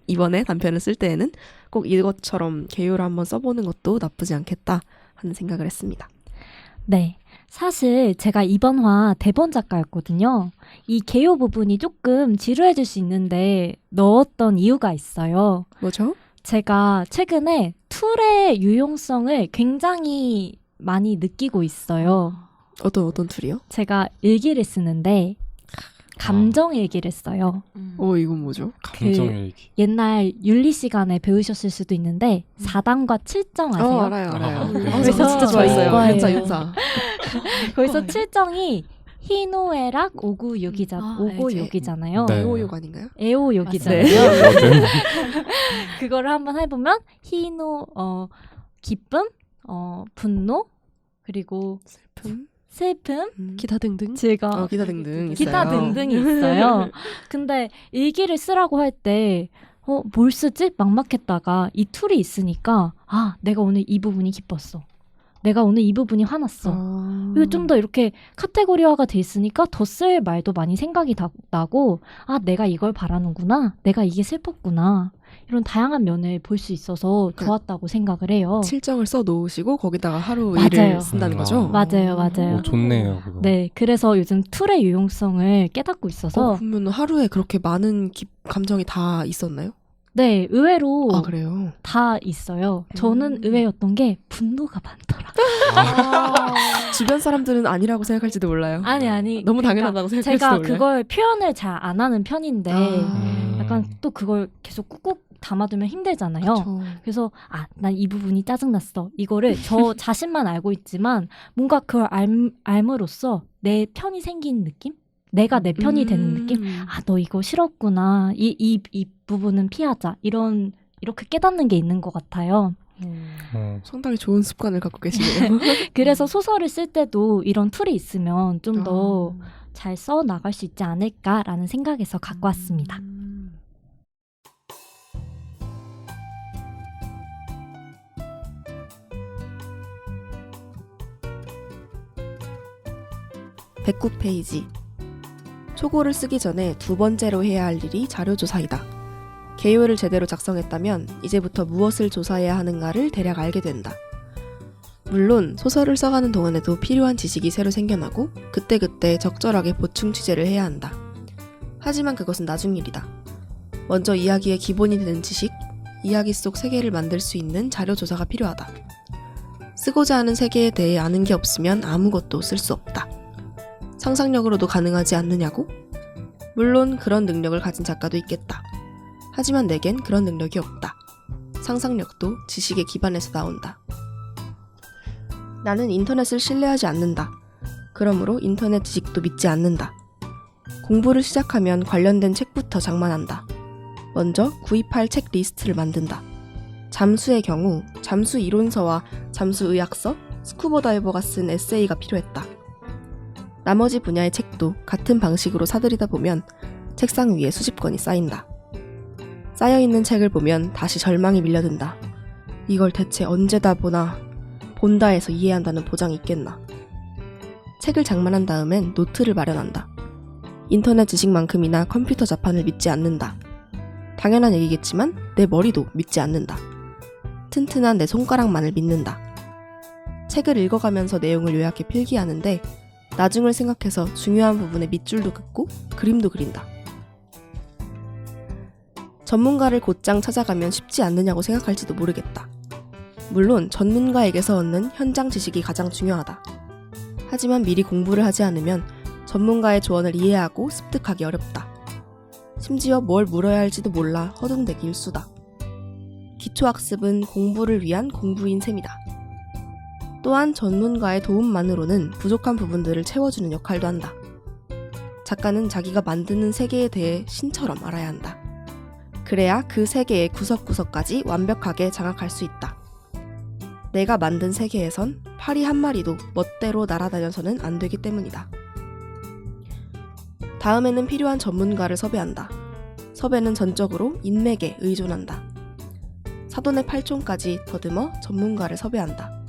이번에 단편을 쓸 때에는 꼭 이것처럼 개요를 한번 써보는 것도 나쁘지 않겠다 하는 생각을 했습니다. 네. 사실 제가 이번 화 대본 작가였거든요. 이 개요 부분이 조금 지루해질 수 있는데 넣었던 이유가 있어요. 뭐죠? 제가 최근에 툴의 유용성을 굉장히 많이 느끼고 있어요. 어떤 툴이요? 제가 일기를 쓰는데 감정 일기를 써요. 이건 뭐죠? 감정일기. 옛날 윤리 시간에 배우셨을 수도 있는데 4단과 7정 아세요? 알아요. 네. 저 그거 진짜 좋아했어요. 이거예요. 윤사. 거기서 7정이 희노애락 596이잖아요. 네. 애호욕 아닌가요? 애호욕이잖아요. 뭐든. 그거를 한번 해보면 기쁨, 분노, 그리고 슬픔, 기타 등등. 즐거움, 기타 등등 있어요. 기타 등등이 있어요. 근데 일기를 쓰라고 할 때 뭘 쓰지? 막막했다가 이 툴이 있으니까 내가 오늘 이 부분이 기뻤어. 내가 오늘 이 부분이 화났어. 그리고 좀 더 이렇게 카테고리화가 돼 있으니까 더 쓸 말도 많이 생각이 나고 내가 이걸 바라는구나. 내가 이게 슬펐구나. 이런 다양한 면을 볼 수 있어서 좋았다고 생각을 해요. 칠정을 써 놓으시고 거기다가 하루 맞아요. 일을 쓴다는 거죠? 맞아요. 좋네요. 그거. 네, 그래서 요즘 툴의 유용성을 깨닫고 있어서 그러면 하루에 그렇게 많은 감정이 다 있었나요? 네, 의외로 그래요? 다 있어요. 저는 의외였던 게 분노가 많더라. 주변 사람들은 아니라고 생각할지도 몰라요. 아니. 너무 그러니까 당연하다고 생각할지도 제가 몰라요. 그걸 표현을 잘 안 하는 편인데 음. 약간 또 그걸 계속 꾹꾹 담아두면 힘들잖아요. 그쵸. 그래서 난 이 부분이 짜증났어. 이거를 저 자신만 알고 있지만 뭔가 그걸 알므로써 내 편이 생긴 느낌? 내가 내 편이 되는 느낌? 너 이거 싫었구나. 이 부분은 피하자. 이렇게 깨닫는 게 있는 것 같아요. 상당히 좋은 습관을 갖고 계시네요. 그래서 소설을 쓸 때도 이런 툴이 있으면 좀 더 잘 써 나갈 수 있지 않을까라는 생각에서 갖고 왔습니다. (109페이지) 초고를 쓰기 전에 두 번째로 해야 할 일이 자료조사이다. 개요를 제대로 작성했다면 이제부터 무엇을 조사해야 하는가를 대략 알게 된다. 물론 소설을 써가는 동안에도 필요한 지식이 새로 생겨나고 그때그때 적절하게 보충 취재를 해야 한다. 하지만 그것은 나중 일이다. 먼저 이야기의 기본이 되는 지식, 이야기 속 세계를 만들 수 있는 자료조사가 필요하다. 쓰고자 하는 세계에 대해 아는 게 없으면 아무것도 쓸 수 없다. 상상력으로도 가능하지 않느냐고? 물론 그런 능력을 가진 작가도 있겠다. 하지만 내겐 그런 능력이 없다. 상상력도 지식에 기반해서 나온다. 나는 인터넷을 신뢰하지 않는다. 그러므로 인터넷 지식도 믿지 않는다. 공부를 시작하면 관련된 책부터 장만한다. 먼저 구입할 책 리스트를 만든다. 잠수의 경우 잠수 이론서와 잠수 의학서, 스쿠버 다이버가 쓴 에세이가 필요했다. 나머지 분야의 책도 같은 방식으로 사들이다 보면 책상 위에 수십 권이 쌓인다. 쌓여있는 책을 보면 다시 절망이 밀려든다. 이걸 대체 언제 다 보나? 본다 해서 이해한다는 보장이 있겠나? 책을 장만한 다음엔 노트를 마련한다. 인터넷 지식만큼이나 컴퓨터 자판을 믿지 않는다. 당연한 얘기겠지만 내 머리도 믿지 않는다. 튼튼한 내 손가락만을 믿는다. 책을 읽어가면서 내용을 요약해 필기하는데 나중을 생각해서 중요한 부분에 밑줄도 긋고 그림도 그린다. 전문가를 곧장 찾아가면 쉽지 않느냐고 생각할지도 모르겠다. 물론 전문가에게서 얻는 현장 지식이 가장 중요하다. 하지만 미리 공부를 하지 않으면 전문가의 조언을 이해하고 습득하기 어렵다. 심지어 뭘 물어야 할지도 몰라 허둥대기 일수다. 기초학습은 공부를 위한 공부인 셈이다. 또한 전문가의 도움만으로는 부족한 부분들을 채워주는 역할도 한다. 작가는 자기가 만드는 세계에 대해 신처럼 알아야 한다. 그래야 그 세계의 구석구석까지 완벽하게 장악할 수 있다. 내가 만든 세계에선 파리 한 마리도 멋대로 날아다녀서는 안 되기 때문이다. 다음에는 필요한 전문가를 섭외한다. 섭외는 전적으로 인맥에 의존한다. 사돈의 팔촌까지 더듬어 전문가를 섭외한다.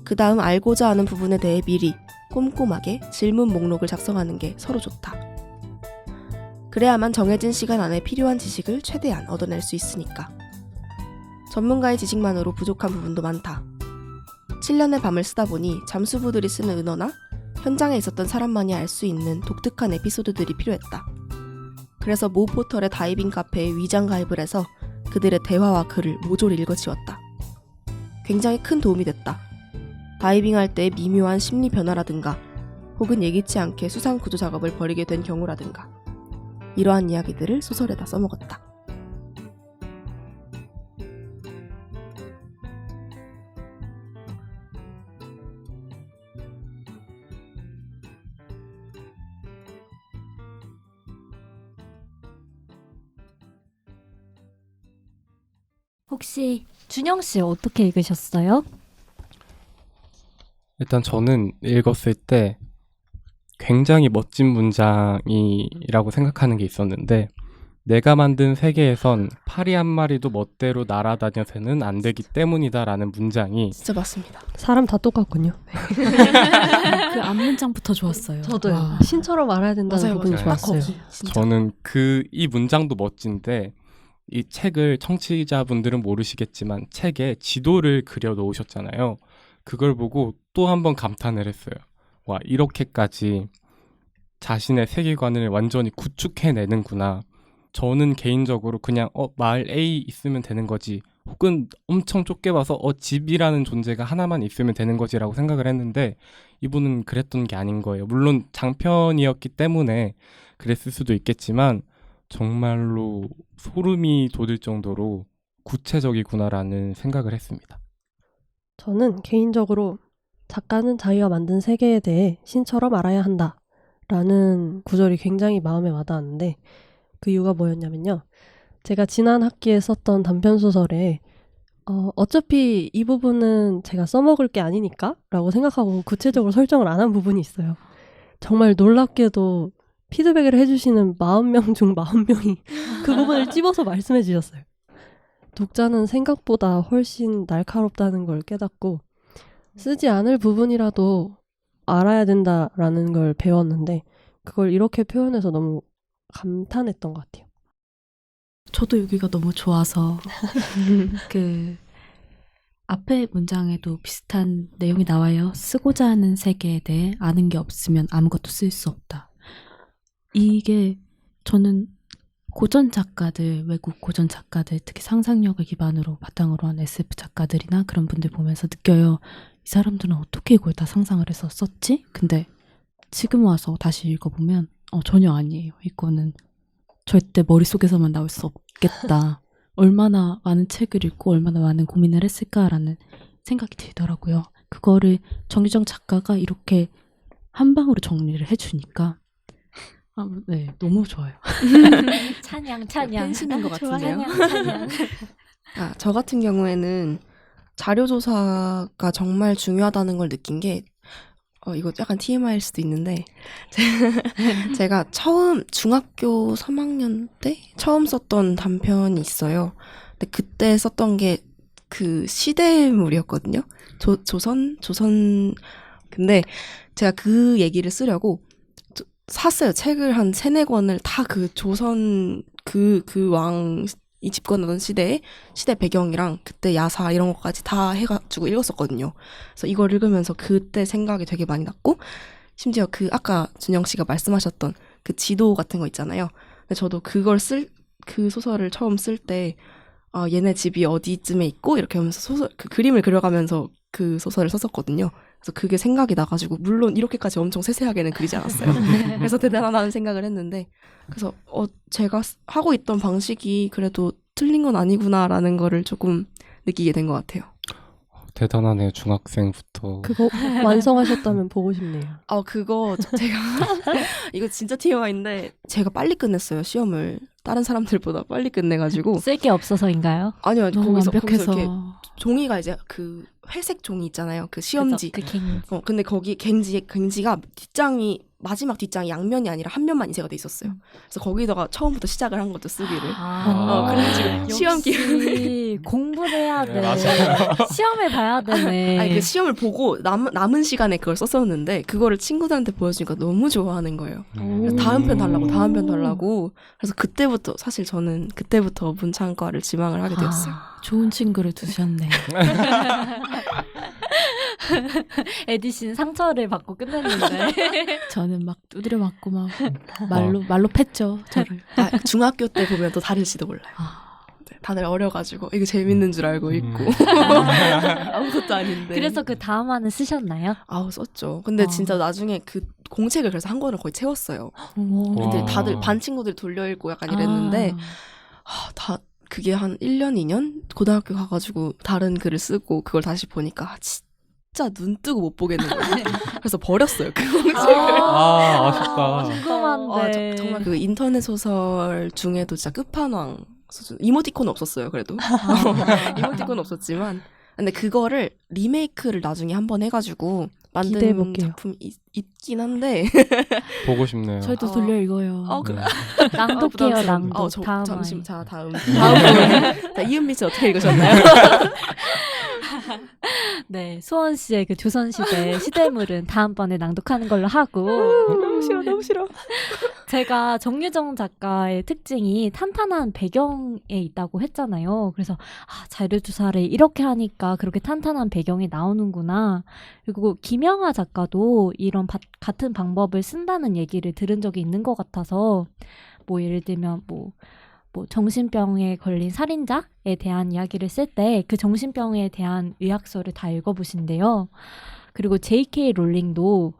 그 다음 알고자 하는 부분에 대해 미리 꼼꼼하게 질문 목록을 작성하는 게 서로 좋다. 그래야만 정해진 시간 안에 필요한 지식을 최대한 얻어낼 수 있으니까. 전문가의 지식만으로 부족한 부분도 많다. 7년의 밤을 쓰다 보니 잠수부들이 쓰는 은어나 현장에 있었던 사람만이 알 수 있는 독특한 에피소드들이 필요했다. 그래서 모 포털의 다이빙 카페에 위장 가입을 해서 그들의 대화와 글을 모조리 읽어치웠다. 굉장히 큰 도움이 됐다. 다이빙할 때의 미묘한 심리 변화라든가 혹은 예기치 않게 수상 구조 작업을 벌이게 된 경우라든가 이러한 이야기들을 소설에다 써먹었다. 혹시 준영 씨 어떻게 읽으셨어요? 일단 저는 읽었을 때 굉장히 멋진 문장이라고 생각하는 게 있었는데, 내가 만든 세계에선 파리 한 마리도 멋대로 날아다녀서는 안 되기 때문이다라는 문장이 진짜 맞습니다. 사람 다 똑같군요. 그 앞문장부터 좋았어요. 저도요. 와. 신처럼 알아야 된다는 맞아요, 부분이 맞아요. 좋았어요. 진짜. 저는 이 문장도 멋진데, 이 책을 청취자분들은 모르시겠지만 책에 지도를 그려 놓으셨잖아요. 그걸 보고 또 한 번 감탄을 했어요. 와, 이렇게까지 자신의 세계관을 완전히 구축해내는구나. 저는 개인적으로 그냥 마을 A 있으면 되는 거지, 혹은 엄청 좁게 봐서 집이라는 존재가 하나만 있으면 되는 거지라고 생각을 했는데, 이분은 그랬던 게 아닌 거예요. 물론 장편이었기 때문에 그랬을 수도 있겠지만 정말로 소름이 돋을 정도로 구체적이구나라는 생각을 했습니다. 저는 개인적으로 작가는 자기가 만든 세계에 대해 신처럼 알아야 한다 라는 구절이 굉장히 마음에 와닿았는데, 그 이유가 뭐였냐면요. 제가 지난 학기에 썼던 단편소설에 어차피 이 부분은 제가 써먹을 게 아니니까 라고 생각하고 구체적으로 설정을 안 한 부분이 있어요. 정말 놀랍게도 피드백을 해주시는 40명 중 40명이 그 부분을 찝어서 말씀해 주셨어요. 독자는 생각보다 훨씬 날카롭다는 걸 깨닫고 쓰지 않을 부분이라도 알아야 된다라는 걸 배웠는데, 그걸 이렇게 표현해서 너무 감탄했던 것 같아요. 저도 여기가 너무 좋아서 그 앞에 문장에도 비슷한 내용이 나와요. 쓰고자 하는 세계에 대해 아는 게 없으면 아무것도 쓸 수 없다. 이게 저는 고전 작가들, 외국 고전 작가들, 특히 상상력을 기반으로 바탕으로 한 SF 작가들이나 그런 분들 보면서 느껴요. 이 사람들은 어떻게 이걸 다 상상을 해서 썼지? 근데 지금 와서 다시 읽어보면 전혀 아니에요. 이거는 절대 머릿속에서만 나올 수 없겠다. 얼마나 많은 책을 읽고 얼마나 많은 고민을 했을까라는 생각이 들더라고요. 그거를 정유정 작가가 이렇게 한 방으로 정리를 해주니까 네, 너무 좋아요. 찬양. 팬심인 것 같은데요. 찬양. 저 같은 경우에는 자료조사가 정말 중요하다는 걸 느낀 게, 이거 약간 TMI일 수도 있는데, 제가 중학교 3학년 때 처음 썼던 단편이 있어요. 근데 그때 썼던 게 그 시대물이었거든요. 조선? 근데 제가 그 얘기를 쓰려고 샀어요. 책을 한 3-4권을 다 그 조선 그 왕이 이 집권하던 시대 배경이랑 그때 야사 이런 것까지 다 해가지고 읽었었거든요. 그래서 이걸 읽으면서 그때 생각이 되게 많이 났고 심지어 그 아까 준영 씨가 말씀하셨던 그 지도 같은 거 있잖아요. 근데 저도 그 소설을 처음 쓸 때 얘네 집이 어디쯤에 있고 이렇게 하면서 그 그림을 그려가면서 그 소설을 썼었거든요. 그래서 그게 생각이 나가지고 물론 이렇게까지 엄청 세세하게는 그리지 않았어요. 그래서 대단하다는 생각을 했는데 그래서 제가 하고 있던 방식이 그래도 틀린 건 아니구나라는 거를 조금 느끼게 된 것 같아요. 대단하네요. 중학생부터. 그거 완성하셨다면 보고 싶네요. 그거 제가 이거 진짜 TMI인데 제가 빨리 끝냈어요. 시험을 다른 사람들보다 빨리 끝내가지고. 쓸 게 없어서인가요? 아니요. 너무 거기서 완벽해서 이렇게 종이가 이제 그 회색 종이 있잖아요. 그 시험지. 그죠, 그 갱. 근데 거기 갱지가 마지막 뒷장이 양면이 아니라 한 면만 인쇄가 돼 있었어요. 그래서 거기다가 처음부터 시작을 한 것도 쓰기를. 그래가지고 시험 역시 공부를 해야 돼. 네, 맞아요. 시험을 봐야 되네. 아니 그 시험을 보고 남은 시간에 그걸 썼었는데 그거를 친구들한테 보여주니까 너무 좋아하는 거예요. 그래서 다음 편 달라고. 그래서 사실 저는 그때부터 문창과를 지망을 하게 되었어요. 좋은 친구를 두셨네. 에디 씨는 상처를 받고 끝냈는데. 저는 막 두드려 맞고 막 말로 팼죠 저를. 중학교 때 보면 또 다를지도 몰라요. 네, 다들 어려가지고 이거 재밌는 줄 알고 있고 아무것도 아닌데. 그래서 그 다음 화는 쓰셨나요? 썼죠. 근데 진짜 나중에 그 공책을 그래서 한 권을 거의 채웠어요. 근데 다들 반 친구들 돌려 읽고 약간 이랬는데 그게 한 1년, 2년? 고등학교 가가지고 다른 글을 쓰고 그걸 다시 보니까 진짜 눈 뜨고 못 보겠는 거예요. 그래서 버렸어요. 그 공책을. 아쉽다. 궁금한데. 정말 그 인터넷 소설 중에도 진짜 끝판왕 수준. 이모티콘은 없었어요, 그래도. 이모티콘은 없었지만. 근데 그거를 리메이크를 나중에 한번 해가지고 만든 기대해볼게요. 작품이 있긴 한데. 보고 싶네요. 저희도 돌려 읽어요. 네. 낭독해요, 낭독. 다음 잠시만, 화에. 다음. 자, 이은미 씨 어떻게 읽으셨나요? 네, 수원 씨의 그 조선시대 시대물은 다음번에 낭독하는 걸로 하고. 너무 싫어. 제가 정유정 작가의 특징이 탄탄한 배경에 있다고 했잖아요. 그래서 자료 조사를 이렇게 하니까 그렇게 탄탄한 배경이 나오는구나. 그리고 김영하 작가도 이런 같은 방법을 쓴다는 얘기를 들은 적이 있는 것 같아서 뭐 예를 들면 뭐 정신병에 걸린 살인자에 대한 이야기를 쓸 때 그 정신병에 대한 의학서를 다 읽어보신대요. 그리고 J.K. 롤링도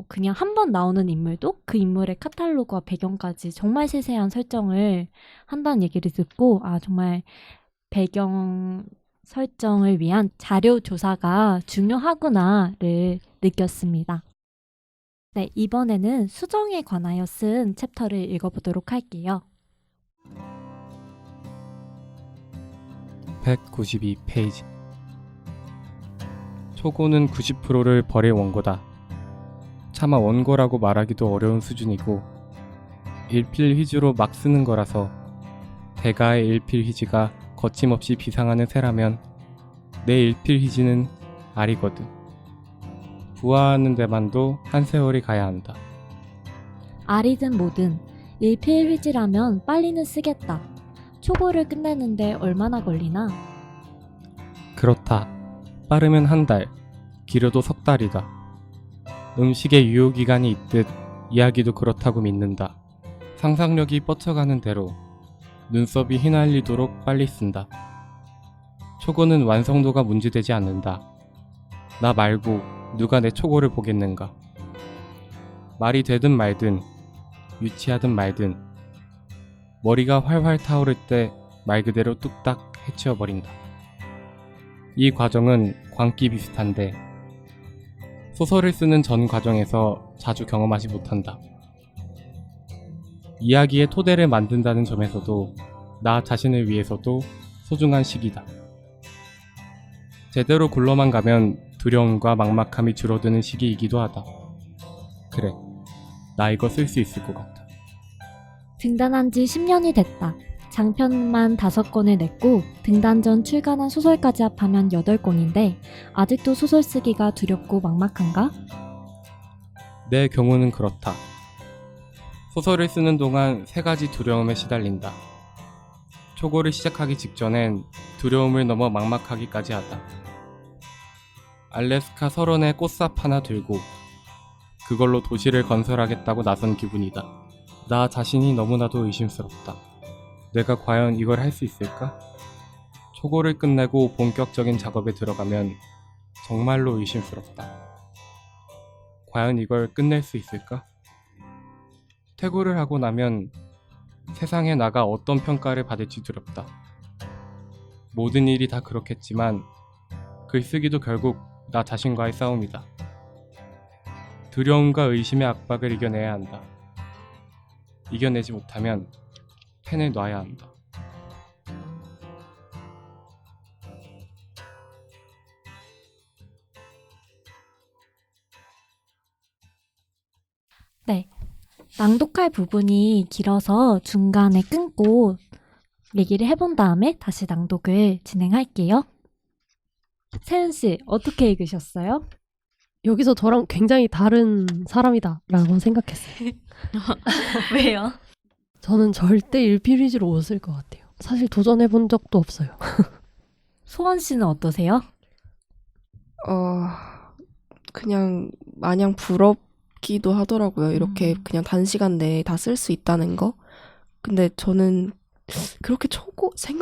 그냥 한 번 나오는 인물도 그 인물의 카탈로그와 배경까지 정말 세세한 설정을 한다는 얘기를 듣고 정말 배경 설정을 위한 자료 조사가 중요하구나를 느꼈습니다. 네, 이번에는 수정에 관하여 쓴 챕터를 읽어보도록 할게요. 192페이지. 초고는 90%를 벌의 원고다. 차마 원고라고 말하기도 어려운 수준이고 일필휘지로 막 쓰는 거라서 대가의 일필휘지가 거침없이 비상하는 새라면 내 일필휘지는 알이거든. 부화하는 데만도 한 세월이 가야 한다. 알이든 뭐든 일필휘지라면 빨리는 쓰겠다. 초고를 끝내는데 얼마나 걸리나? 그렇다. 빠르면 한 달, 길어도 석 달이다. 음식의 유효기간이 있듯 이야기도 그렇다고 믿는다. 상상력이 뻗쳐가는 대로 눈썹이 휘날리도록 빨리 쓴다. 초고는 완성도가 문제되지 않는다. 나 말고 누가 내 초고를 보겠는가. 말이 되든 말든 유치하든 말든 머리가 활활 타오를 때 말 그대로 뚝딱 해치워버린다. 이 과정은 광기 비슷한데 소설을 쓰는 전 과정에서 자주 경험하지 못한다. 이야기의 토대를 만든다는 점에서도 나 자신을 위해서도 소중한 시기다. 제대로 굴러만 가면 두려움과 막막함이 줄어드는 시기이기도 하다. 그래, 나 이거 쓸 수 있을 것 같다. 등단한 지 10년이 됐다. 장편만 5권을 냈고 등단 전 출간한 소설까지 합하면 8권인데 아직도 소설 쓰기가 두렵고 막막한가? 내 경우는 그렇다. 소설을 쓰는 동안 3가지 두려움에 시달린다. 초고를 시작하기 직전엔 두려움을 넘어 막막하기까지 하다. 알래스카 설원에 꽃삽 하나 들고 그걸로 도시를 건설하겠다고 나선 기분이다. 나 자신이 너무나도 의심스럽다. 내가 과연 이걸 할 수 있을까? 초고를 끝내고 본격적인 작업에 들어가면 정말로 의심스럽다. 과연 이걸 끝낼 수 있을까? 퇴고를 하고 나면 세상에 나가 어떤 평가를 받을지 두렵다. 모든 일이 다 그렇겠지만 글쓰기도 결국 나 자신과의 싸움이다. 두려움과 의심의 압박을 이겨내야 한다. 이겨내지 못하면 펜을 놔야 한다. 네. 낭독할 부분이 길어서 중간에 끊고 얘기를 해본 다음에 다시 낭독을 진행할게요. 세은 씨, 어떻게 읽으셨어요? 여기서 저랑 굉장히 다른 사람이다라고 생각했어요. 왜요? 저는 절대 일필위주로 못 쓸 것 같아요. 사실 도전해본 적도 없어요. 소원 씨는 어떠세요? 그냥 마냥 부럽기도 하더라고요. 이렇게 그냥 단시간 내에 다 쓸 수 있다는 거. 근데 저는 그렇게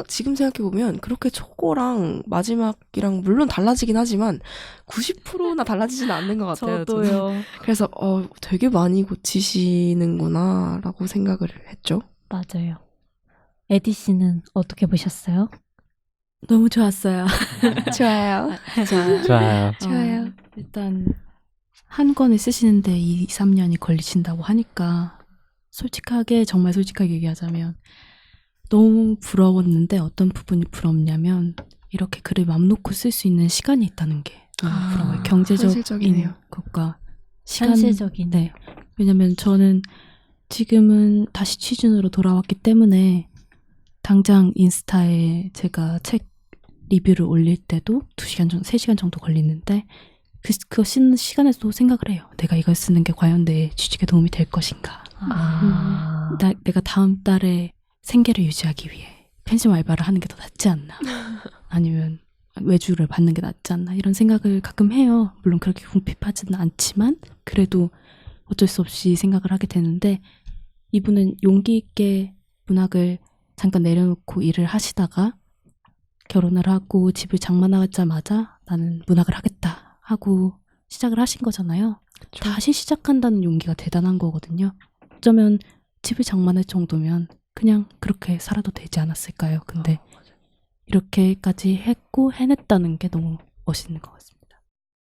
지금 생각해보면 그렇게 초고랑 마지막이랑 물론 달라지긴 하지만 90%나 달라지지는 않는 것 같아요. 저는. 그래서 되게 많이 고치시는구나 라고 생각을 했죠. 맞아요. 에디 씨는 어떻게 보셨어요? 너무 좋았어요. 좋아요. 좋아요. 좋아요. 일단 한 권을 쓰시는데 2, 3년이 걸리신다고 하니까 정말 솔직하게 얘기하자면 너무 부러웠는데 어떤 부분이 부럽냐면 이렇게 글을 맘 놓고 쓸 수 있는 시간이 있다는 게 너무 부러워요. 경제적인 현실적이네요. 것과 시간. 현실적인. 네. 왜냐면 저는 지금은 다시 취준으로 돌아왔기 때문에 당장 인스타에 제가 책 리뷰를 올릴 때도 2시간 정도, 3시간 정도 걸리는데 그거 쓰는 시간에서도 생각을 해요. 내가 이걸 쓰는 게 과연 내 취직에 도움이 될 것인가. 내가 다음 달에 생계를 유지하기 위해 펜션 알바를 하는 게 더 낫지 않나. 아니면 외주를 받는 게 낫지 않나. 이런 생각을 가끔 해요. 물론 그렇게 궁핍하지는 않지만 그래도 어쩔 수 없이 생각을 하게 되는데 이분은 용기 있게 문학을 잠깐 내려놓고 일을 하시다가 결혼을 하고 집을 장만하자마자 나는 문학을 하겠다 하고 시작을 하신 거잖아요. 다시 시작한다는 용기가 대단한 거거든요. 어쩌면 집을 장만할 정도면 그냥 그렇게 살아도 되지 않았을까요? 근데 이렇게까지 했고 해냈다는 게 너무 멋있는 것 같습니다.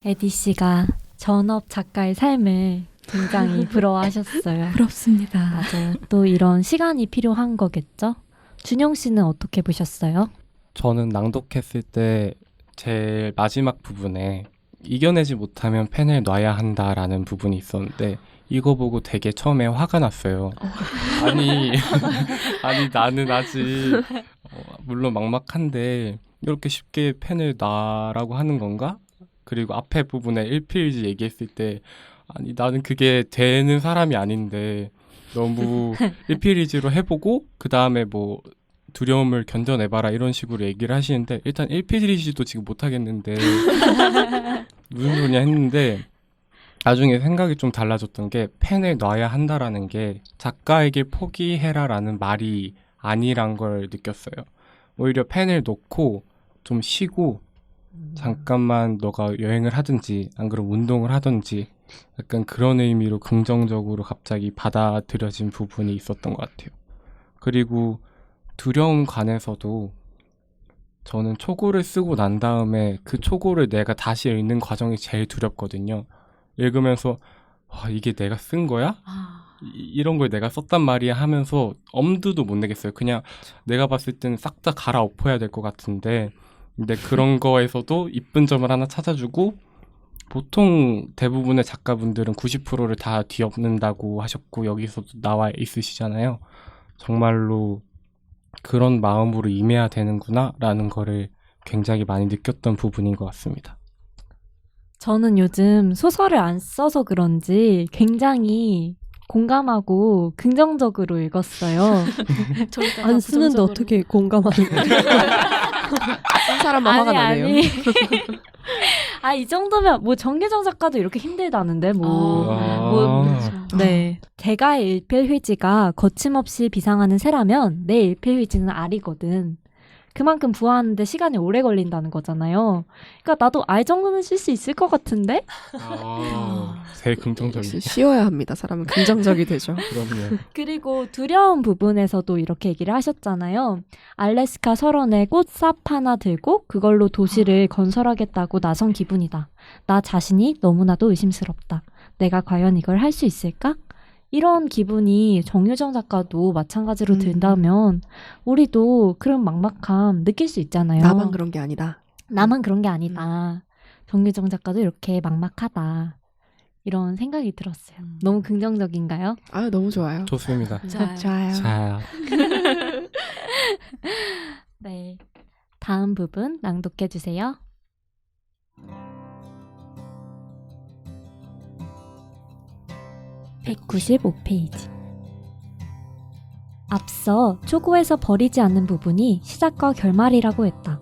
에디 씨가 전업 작가의 삶을 굉장히 부러워하셨어요. 부럽습니다. 맞아요. 또 이런 시간이 필요한 거겠죠? 준영 씨는 어떻게 보셨어요? 저는 낭독했을 때 제일 마지막 부분에 이겨내지 못하면 펜을 놔야 한다라는 부분이 있었는데 이거 보고 되게 처음에 화가 났어요. 아니 나는 아직 물론 막막한데 이렇게 쉽게 펜을 놔라고 하는 건가? 그리고 앞에 부분에 1페이지 얘기했을 때 아니 나는 그게 되는 사람이 아닌데 너무 1페이지로 해보고 그 다음에 뭐 두려움을 견뎌내봐라 이런 식으로 얘기를 하시는데 일단 1페이지도 지금 못하겠는데 무슨 소리냐 했는데 나중에 생각이 좀 달라졌던 게 펜을 놔야 한다라는 게 작가에게 포기해라라는 말이 아니란 걸 느꼈어요. 오히려 펜을 놓고 좀 쉬고 잠깐만 너가 여행을 하든지 안 그러면 운동을 하든지 약간 그런 의미로 긍정적으로 갑자기 받아들여진 부분이 있었던 것 같아요. 그리고 두려움 관해서도 저는 초고를 쓰고 난 다음에 그 초고를 내가 다시 읽는 과정이 제일 두렵거든요. 읽으면서 이게 내가 쓴 거야? 이런 걸 내가 썼단 말이야 하면서 엄두도 못 내겠어요. 그냥 내가 봤을 때는 싹 다 갈아엎어야 될 것 같은데 근데 그런 거에서도 이쁜 점을 하나 찾아주고 보통 대부분의 작가분들은 90%를 다 뒤엎는다고 하셨고 여기서도 나와 있으시잖아요. 정말로 그런 마음으로 임해야 되는구나 라는 거를 굉장히 많이 느꼈던 부분인 것 같습니다. 저는 요즘 소설을 안 써서 그런지 굉장히 공감하고 긍정적으로 읽었어요. 안 쓰는데 어떻게 공감하는 거예요? 쓴 사람만 화가 나네요. 이 정도면 뭐 정규정 작가도 이렇게 힘들다는데 뭐. 네. 제가의 일필휘지가 거침없이 비상하는 새라면 내 일필휘지는 알이거든. 그만큼 부화하는데 시간이 오래 걸린다는 거잖아요. 그러니까 나도 알 정도는 쓸 수 있을 것 같은데? 제일 긍정적이죠. 역시 쉬어야 합니다. 사람은 긍정적이 되죠. 그럼요. 그리고 두려운 부분에서도 이렇게 얘기를 하셨잖아요. 알래스카 설원에 꽃삽 하나 들고 그걸로 도시를 건설하겠다고 나선 기분이다. 나 자신이 너무나도 의심스럽다. 내가 과연 이걸 할 수 있을까? 이런 기분이 정유정 작가도 마찬가지로 든다면 우리도 그런 막막함 느낄 수 있잖아요. 나만 그런 게 아니다. 나만 그런 게 아니다. 정유정 작가도 이렇게 막막하다. 이런 생각이 들었어요. 너무 긍정적인가요? 너무 좋아요. 좋습니다. 좋아요. 자, 네. 다음 부분 낭독해 주세요. (195페이지) 앞서 초고에서 버리지 않는 부분이 시작과 결말이라고 했다.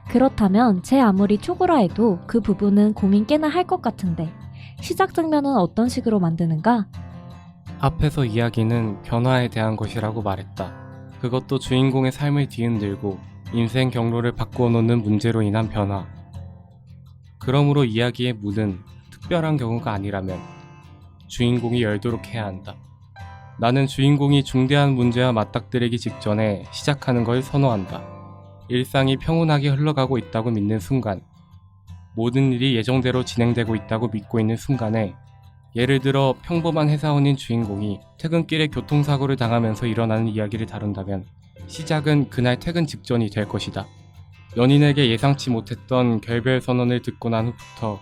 그렇다면 제 아무리 초고라 해도 그 부분은 고민 꽤나 할 것 같은데 시작 장면은 어떤 식으로 만드는가? 앞에서 이야기는 변화에 대한 것이라고 말했다. 그것도 주인공의 삶을 뒤흔들고 인생 경로를 바꾸어 놓는 문제로 인한 변화. 그러므로 이야기의 무는 특별한 경우가 아니라면 주인공이 열도록 해야 한다. 나는 주인공이 중대한 문제와 맞닥뜨리기 직전에 시작하는 걸 선호한다. 일상이 평온하게 흘러가고 있다고 믿는 순간, 모든 일이 예정대로 진행되고 있다고 믿고 있는 순간에, 예를 들어 평범한 회사원인 주인공이 퇴근길에 교통사고를 당하면서 일어나는 이야기를 다룬다면 시작은 그날 퇴근 직전이 될 것이다. 연인에게 예상치 못했던 결별 선언을 듣고 난 후부터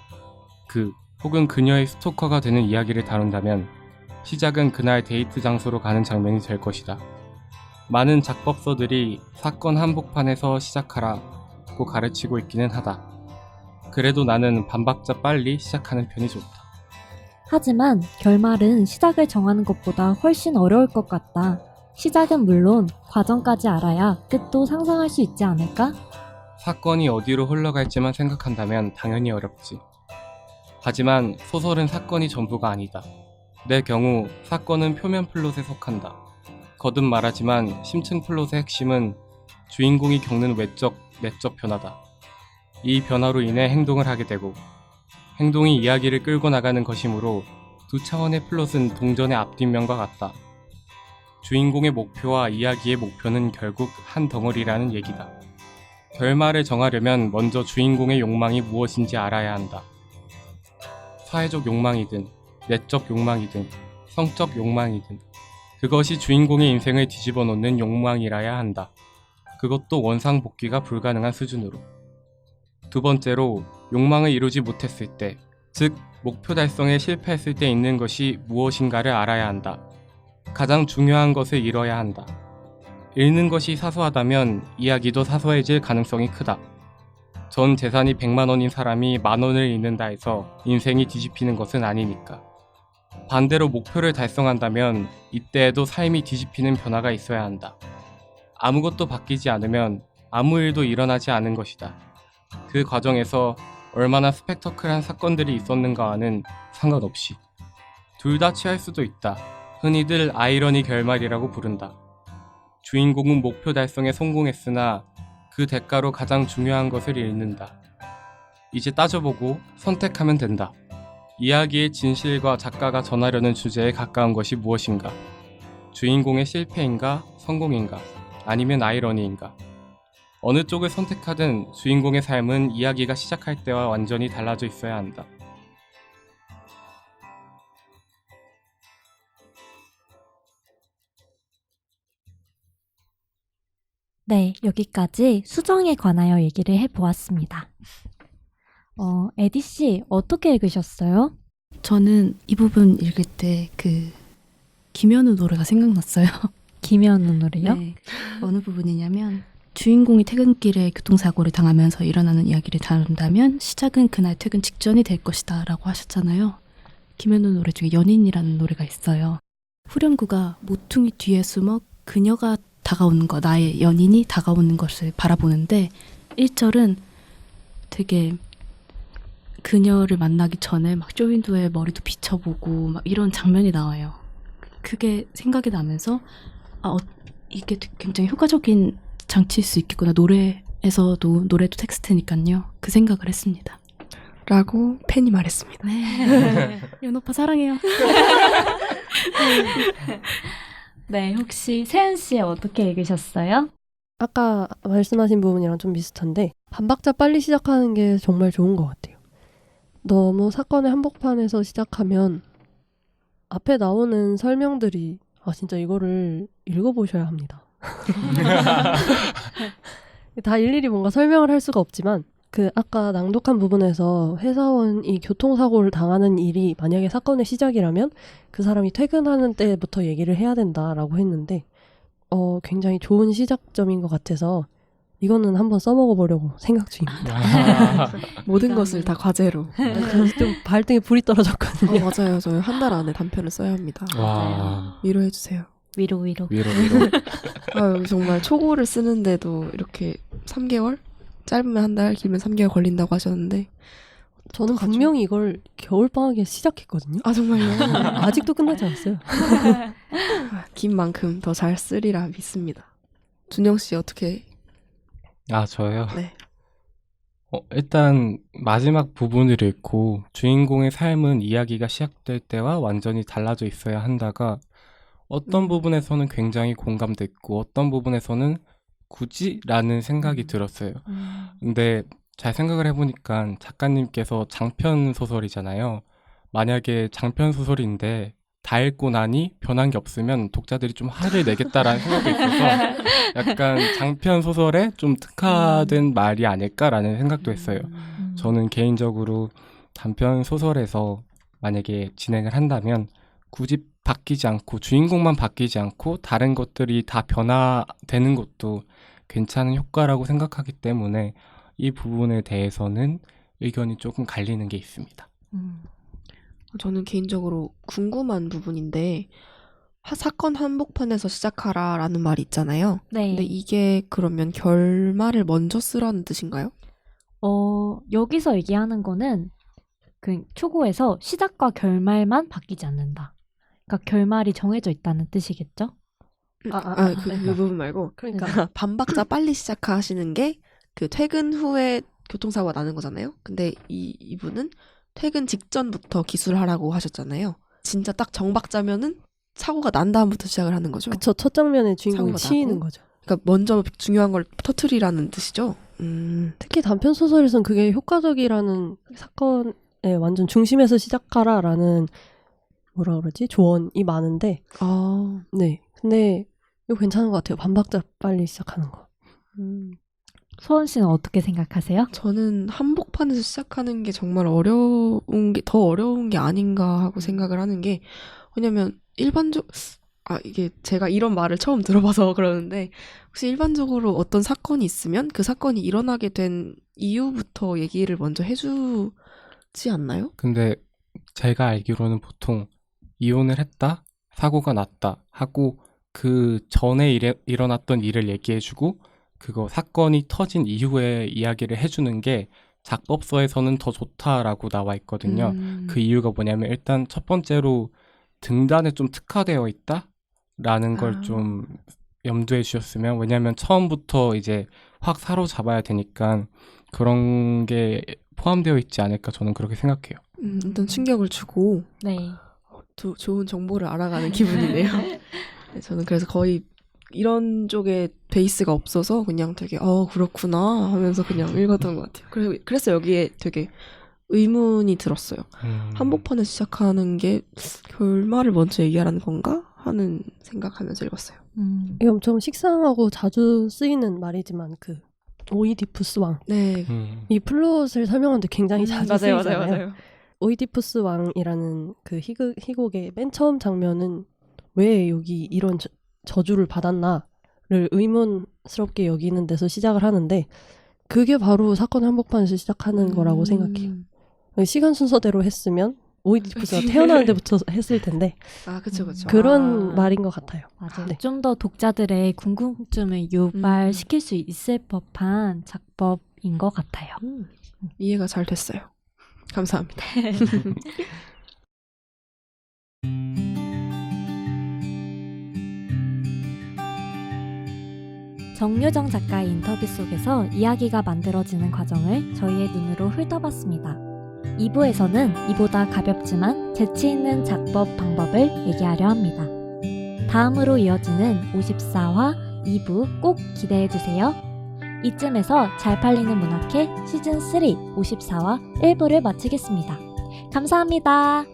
그 혹은 그녀의 스토커가 되는 이야기를 다룬다면 시작은 그날 데이트 장소로 가는 장면이 될 것이다. 많은 작법서들이 사건 한복판에서 시작하라고 가르치고 있기는 하다. 그래도 나는 반박자 빨리 시작하는 편이 좋다. 하지만 결말은 시작을 정하는 것보다 훨씬 어려울 것 같다. 시작은 물론 과정까지 알아야 끝도 상상할 수 있지 않을까? 사건이 어디로 흘러갈지만 생각한다면 당연히 어렵지. 하지만 소설은 사건이 전부가 아니다. 내 경우 사건은 표면 플롯에 속한다. 거듭 말하지만 심층 플롯의 핵심은 주인공이 겪는 외적, 내적 변화다. 이 변화로 인해 행동을 하게 되고 행동이 이야기를 끌고 나가는 것이므로 두 차원의 플롯은 동전의 앞뒷면과 같다. 주인공의 목표와 이야기의 목표는 결국 한 덩어리라는 얘기다. 결말을 정하려면 먼저 주인공의 욕망이 무엇인지 알아야 한다. 사회적 욕망이든 내적 욕망이든 성적 욕망이든 그것이 주인공의 인생을 뒤집어 놓는 욕망이라야 한다. 그것도 원상복귀가 불가능한 수준으로. 두 번째로 욕망을 이루지 못했을 때, 즉 목표 달성에 실패했을 때 있는 것이 무엇인가를 알아야 한다. 가장 중요한 것을 잃어야 한다. 잃는 것이 사소하다면 이야기도 사소해질 가능성이 크다. 전 재산이 100만 원인 사람이 10,000원을 잃는다 해서 인생이 뒤집히는 것은 아니니까. 반대로 목표를 달성한다면 이때에도 삶이 뒤집히는 변화가 있어야 한다. 아무것도 바뀌지 않으면 아무 일도 일어나지 않은 것이다. 그 과정에서 얼마나 스펙터클한 사건들이 있었는가와는 상관없이 둘 다 취할 수도 있다. 흔히들 아이러니 결말이라고 부른다. 주인공은 목표 달성에 성공했으나 그 대가로 가장 중요한 것을 잃는다. 이제 따져보고 선택하면 된다. 이야기의 진실과 작가가 전하려는 주제에 가까운 것이 무엇인가? 주인공의 실패인가? 성공인가? 아니면 아이러니인가? 어느 쪽을 선택하든 주인공의 삶은 이야기가 시작할 때와 완전히 달라져 있어야 한다. 네, 여기까지 수정에 관하여 얘기를 해보았습니다. 에디 씨, 어떻게 읽으셨어요? 저는 이 부분 읽을 때 김현우 노래가 생각났어요. 김현우 노래요? 네. 어느 부분이냐면 주인공이 퇴근길에 교통사고를 당하면서 일어나는 이야기를 다룬다면 시작은 그날 퇴근 직전이 될 것이다 라고 하셨잖아요. 김현우 노래 중에 연인이라는 노래가 있어요. 후렴구가 모퉁이 뒤에 숨어 그녀가 다가오는 거, 나의 연인이 다가오는 것을 바라보는데 1절은 되게 그녀를 만나기 전에 막 쇼윈도에 머리도 비춰보고 막 이런 장면이 나와요. 그게 생각이 나면서 이게 굉장히 효과적인 장치일 수 있겠구나. 노래도 텍스트니까요. 그 생각을 했습니다. 라고 팬이 말했습니다. 네. 연오빠 사랑해요. 네, 혹시 세은 씨 어떻게 읽으셨어요? 아까 말씀하신 부분이랑 좀 비슷한데 반박자 빨리 시작하는 게 정말 좋은 것 같아요. 너무 사건의 한복판에서 시작하면 앞에 나오는 설명들이 진짜 이거를 읽어보셔야 합니다. 다 일일이 뭔가 설명을 할 수가 없지만 그 아까 낭독한 부분에서 회사원이 교통사고를 당하는 일이 만약에 사건의 시작이라면 그 사람이 퇴근하는 때부터 얘기를 해야 된다라고 했는데 굉장히 좋은 시작점인 것 같아서 이거는 한번 써먹어보려고 생각 중입니다. 모든 것을 다 과제로. 그래서 좀 발등에 불이 떨어졌거든요. 맞아요. 저희 한 달 안에 단편을 써야 합니다. 와. 위로해주세요. 위로. 위로. 여기 정말 초고를 쓰는데도 이렇게 3개월? 짧으면 한 달, 길면 3개월 걸린다고 하셨는데 저는 어떡하죠? 분명히 이걸 겨울방학에 시작했거든요. 아 정말요? 아직도 끝나지 않았어요. 긴 만큼 더 잘 쓰리라 믿습니다. 준영 씨 어떻게? 저요? 네. 일단 마지막 부분을 읽고 주인공의 삶은 이야기가 시작될 때와 완전히 달라져 있어야 한다가 어떤 부분에서는 굉장히 공감됐고 어떤 부분에서는 굳이? 라는 생각이 들었어요. 근데 잘 생각을 해보니까 작가님께서 장편 소설이잖아요. 만약에 장편 소설인데 다 읽고 나니 변한 게 없으면 독자들이 좀 화를 내겠다라는 생각도 있어서 약간 장편 소설에 좀 특화된 말이 아닐까라는 생각도 했어요. 저는 개인적으로 단편 소설에서 만약에 진행을 한다면 굳이 바뀌지 않고 주인공만 바뀌지 않고 다른 것들이 다 변화되는 것도 괜찮은 효과라고 생각하기 때문에 이 부분에 대해서는 의견이 조금 갈리는 게 있습니다. 저는 개인적으로 궁금한 부분인데 사건 한복판에서 시작하라라는 말이 있잖아요. 네. 근데 이게 그러면 결말을 먼저 쓰라는 뜻인가요? 여기서 얘기하는 거는 그 초고에서 시작과 결말만 바뀌지 않는다. 그러니까 결말이 정해져 있다는 뜻이겠죠? 그 부분 말고 그러니까 반박자 빨리 시작하시는 게 그 퇴근 후에 교통사고가 나는 거잖아요. 근데 이분은 퇴근 직전부터 기술하라고 하셨잖아요. 진짜 딱 정박자면은 사고가 난 다음부터 시작을 하는 거죠. 그쵸. 첫 장면에 주인공이 사고가 치이는 나고? 거죠. 그러니까 먼저 중요한 걸 터트리라는 뜻이죠. 특히 단편 소설에선 그게 효과적이라는 사건의 완전 중심에서 시작하라라는 뭐라 그러지? 조언이 많은데 네. 근데 이거 괜찮은 것 같아요. 반박자 빨리 시작하는 거. 소원 씨는 어떻게 생각하세요? 저는 한복판에서 시작하는 게 정말 더 어려운 게 아닌가 하고 생각을 하는 게 왜냐면 이게 제가 이런 말을 처음 들어봐서 그러는데 혹시 일반적으로 어떤 사건이 있으면 그 사건이 일어나게 된 이유부터 얘기를 먼저 해주지 않나요? 근데 제가 알기로는 보통 이혼을 했다, 사고가 났다 하고 그 전에 일어났던 일을 얘기해주고 그거 사건이 터진 이후에 이야기를 해주는 게 작법서에서는 더 좋다라고 나와 있거든요. 그 이유가 뭐냐면 일단 첫 번째로 등단에 좀 특화되어 있다라는 걸 좀 염두에 주셨으면 왜냐면 처음부터 이제 확 사로잡아야 되니까 그런 게 포함되어 있지 않을까 저는 그렇게 생각해요. 일단 충격을 주고 네. 좋은 정보를 알아가는 기분이네요. 네, 저는 그래서 거의 이런 쪽에 베이스가 없어서 그냥 되게 그렇구나 하면서 그냥 읽었던 것 같아요. 그래서 여기에 되게 의문이 들었어요. 한복판에 시작하는 게 결말을 먼저 얘기하라는 건가? 하는 생각하면서 읽었어요. 이게 엄청 식상하고 자주 쓰이는 말이지만 그 오이디푸스 왕. 네. 이 플롯을 설명하는데 굉장히 자주 쓰이잖아요. 맞아요. 오이디푸스 왕이라는 그 희곡의 맨 처음 장면은 왜 여기 이런 저주를 받았나를 의문스럽게 여기는 데서 시작을 하는데 그게 바로 사건 한복판에서 시작하는 거라고 생각해요. 시간 순서대로 했으면 오이디푸스가 태어나는 데부터 했을 텐데 아, 그쵸, 그쵸. 그런 아. 말인 것 같아요. 맞아요. 네. 좀 더 독자들의 궁금증을 유발시킬 수 있을 법한 작법인 것 같아요. 이해가 잘 됐어요. 감사합니다. 정유정 작가의 인터뷰 속에서 이야기가 만들어지는 과정을 저희의 눈으로 훑어봤습니다. 2부에서는 이보다 가볍지만 재치 있는 작법 방법을 얘기하려 합니다. 다음으로 이어지는 54화 2부 꼭 기대해주세요. 이쯤에서 잘 팔리는 문학회 시즌3 54화 1부를 마치겠습니다. 감사합니다.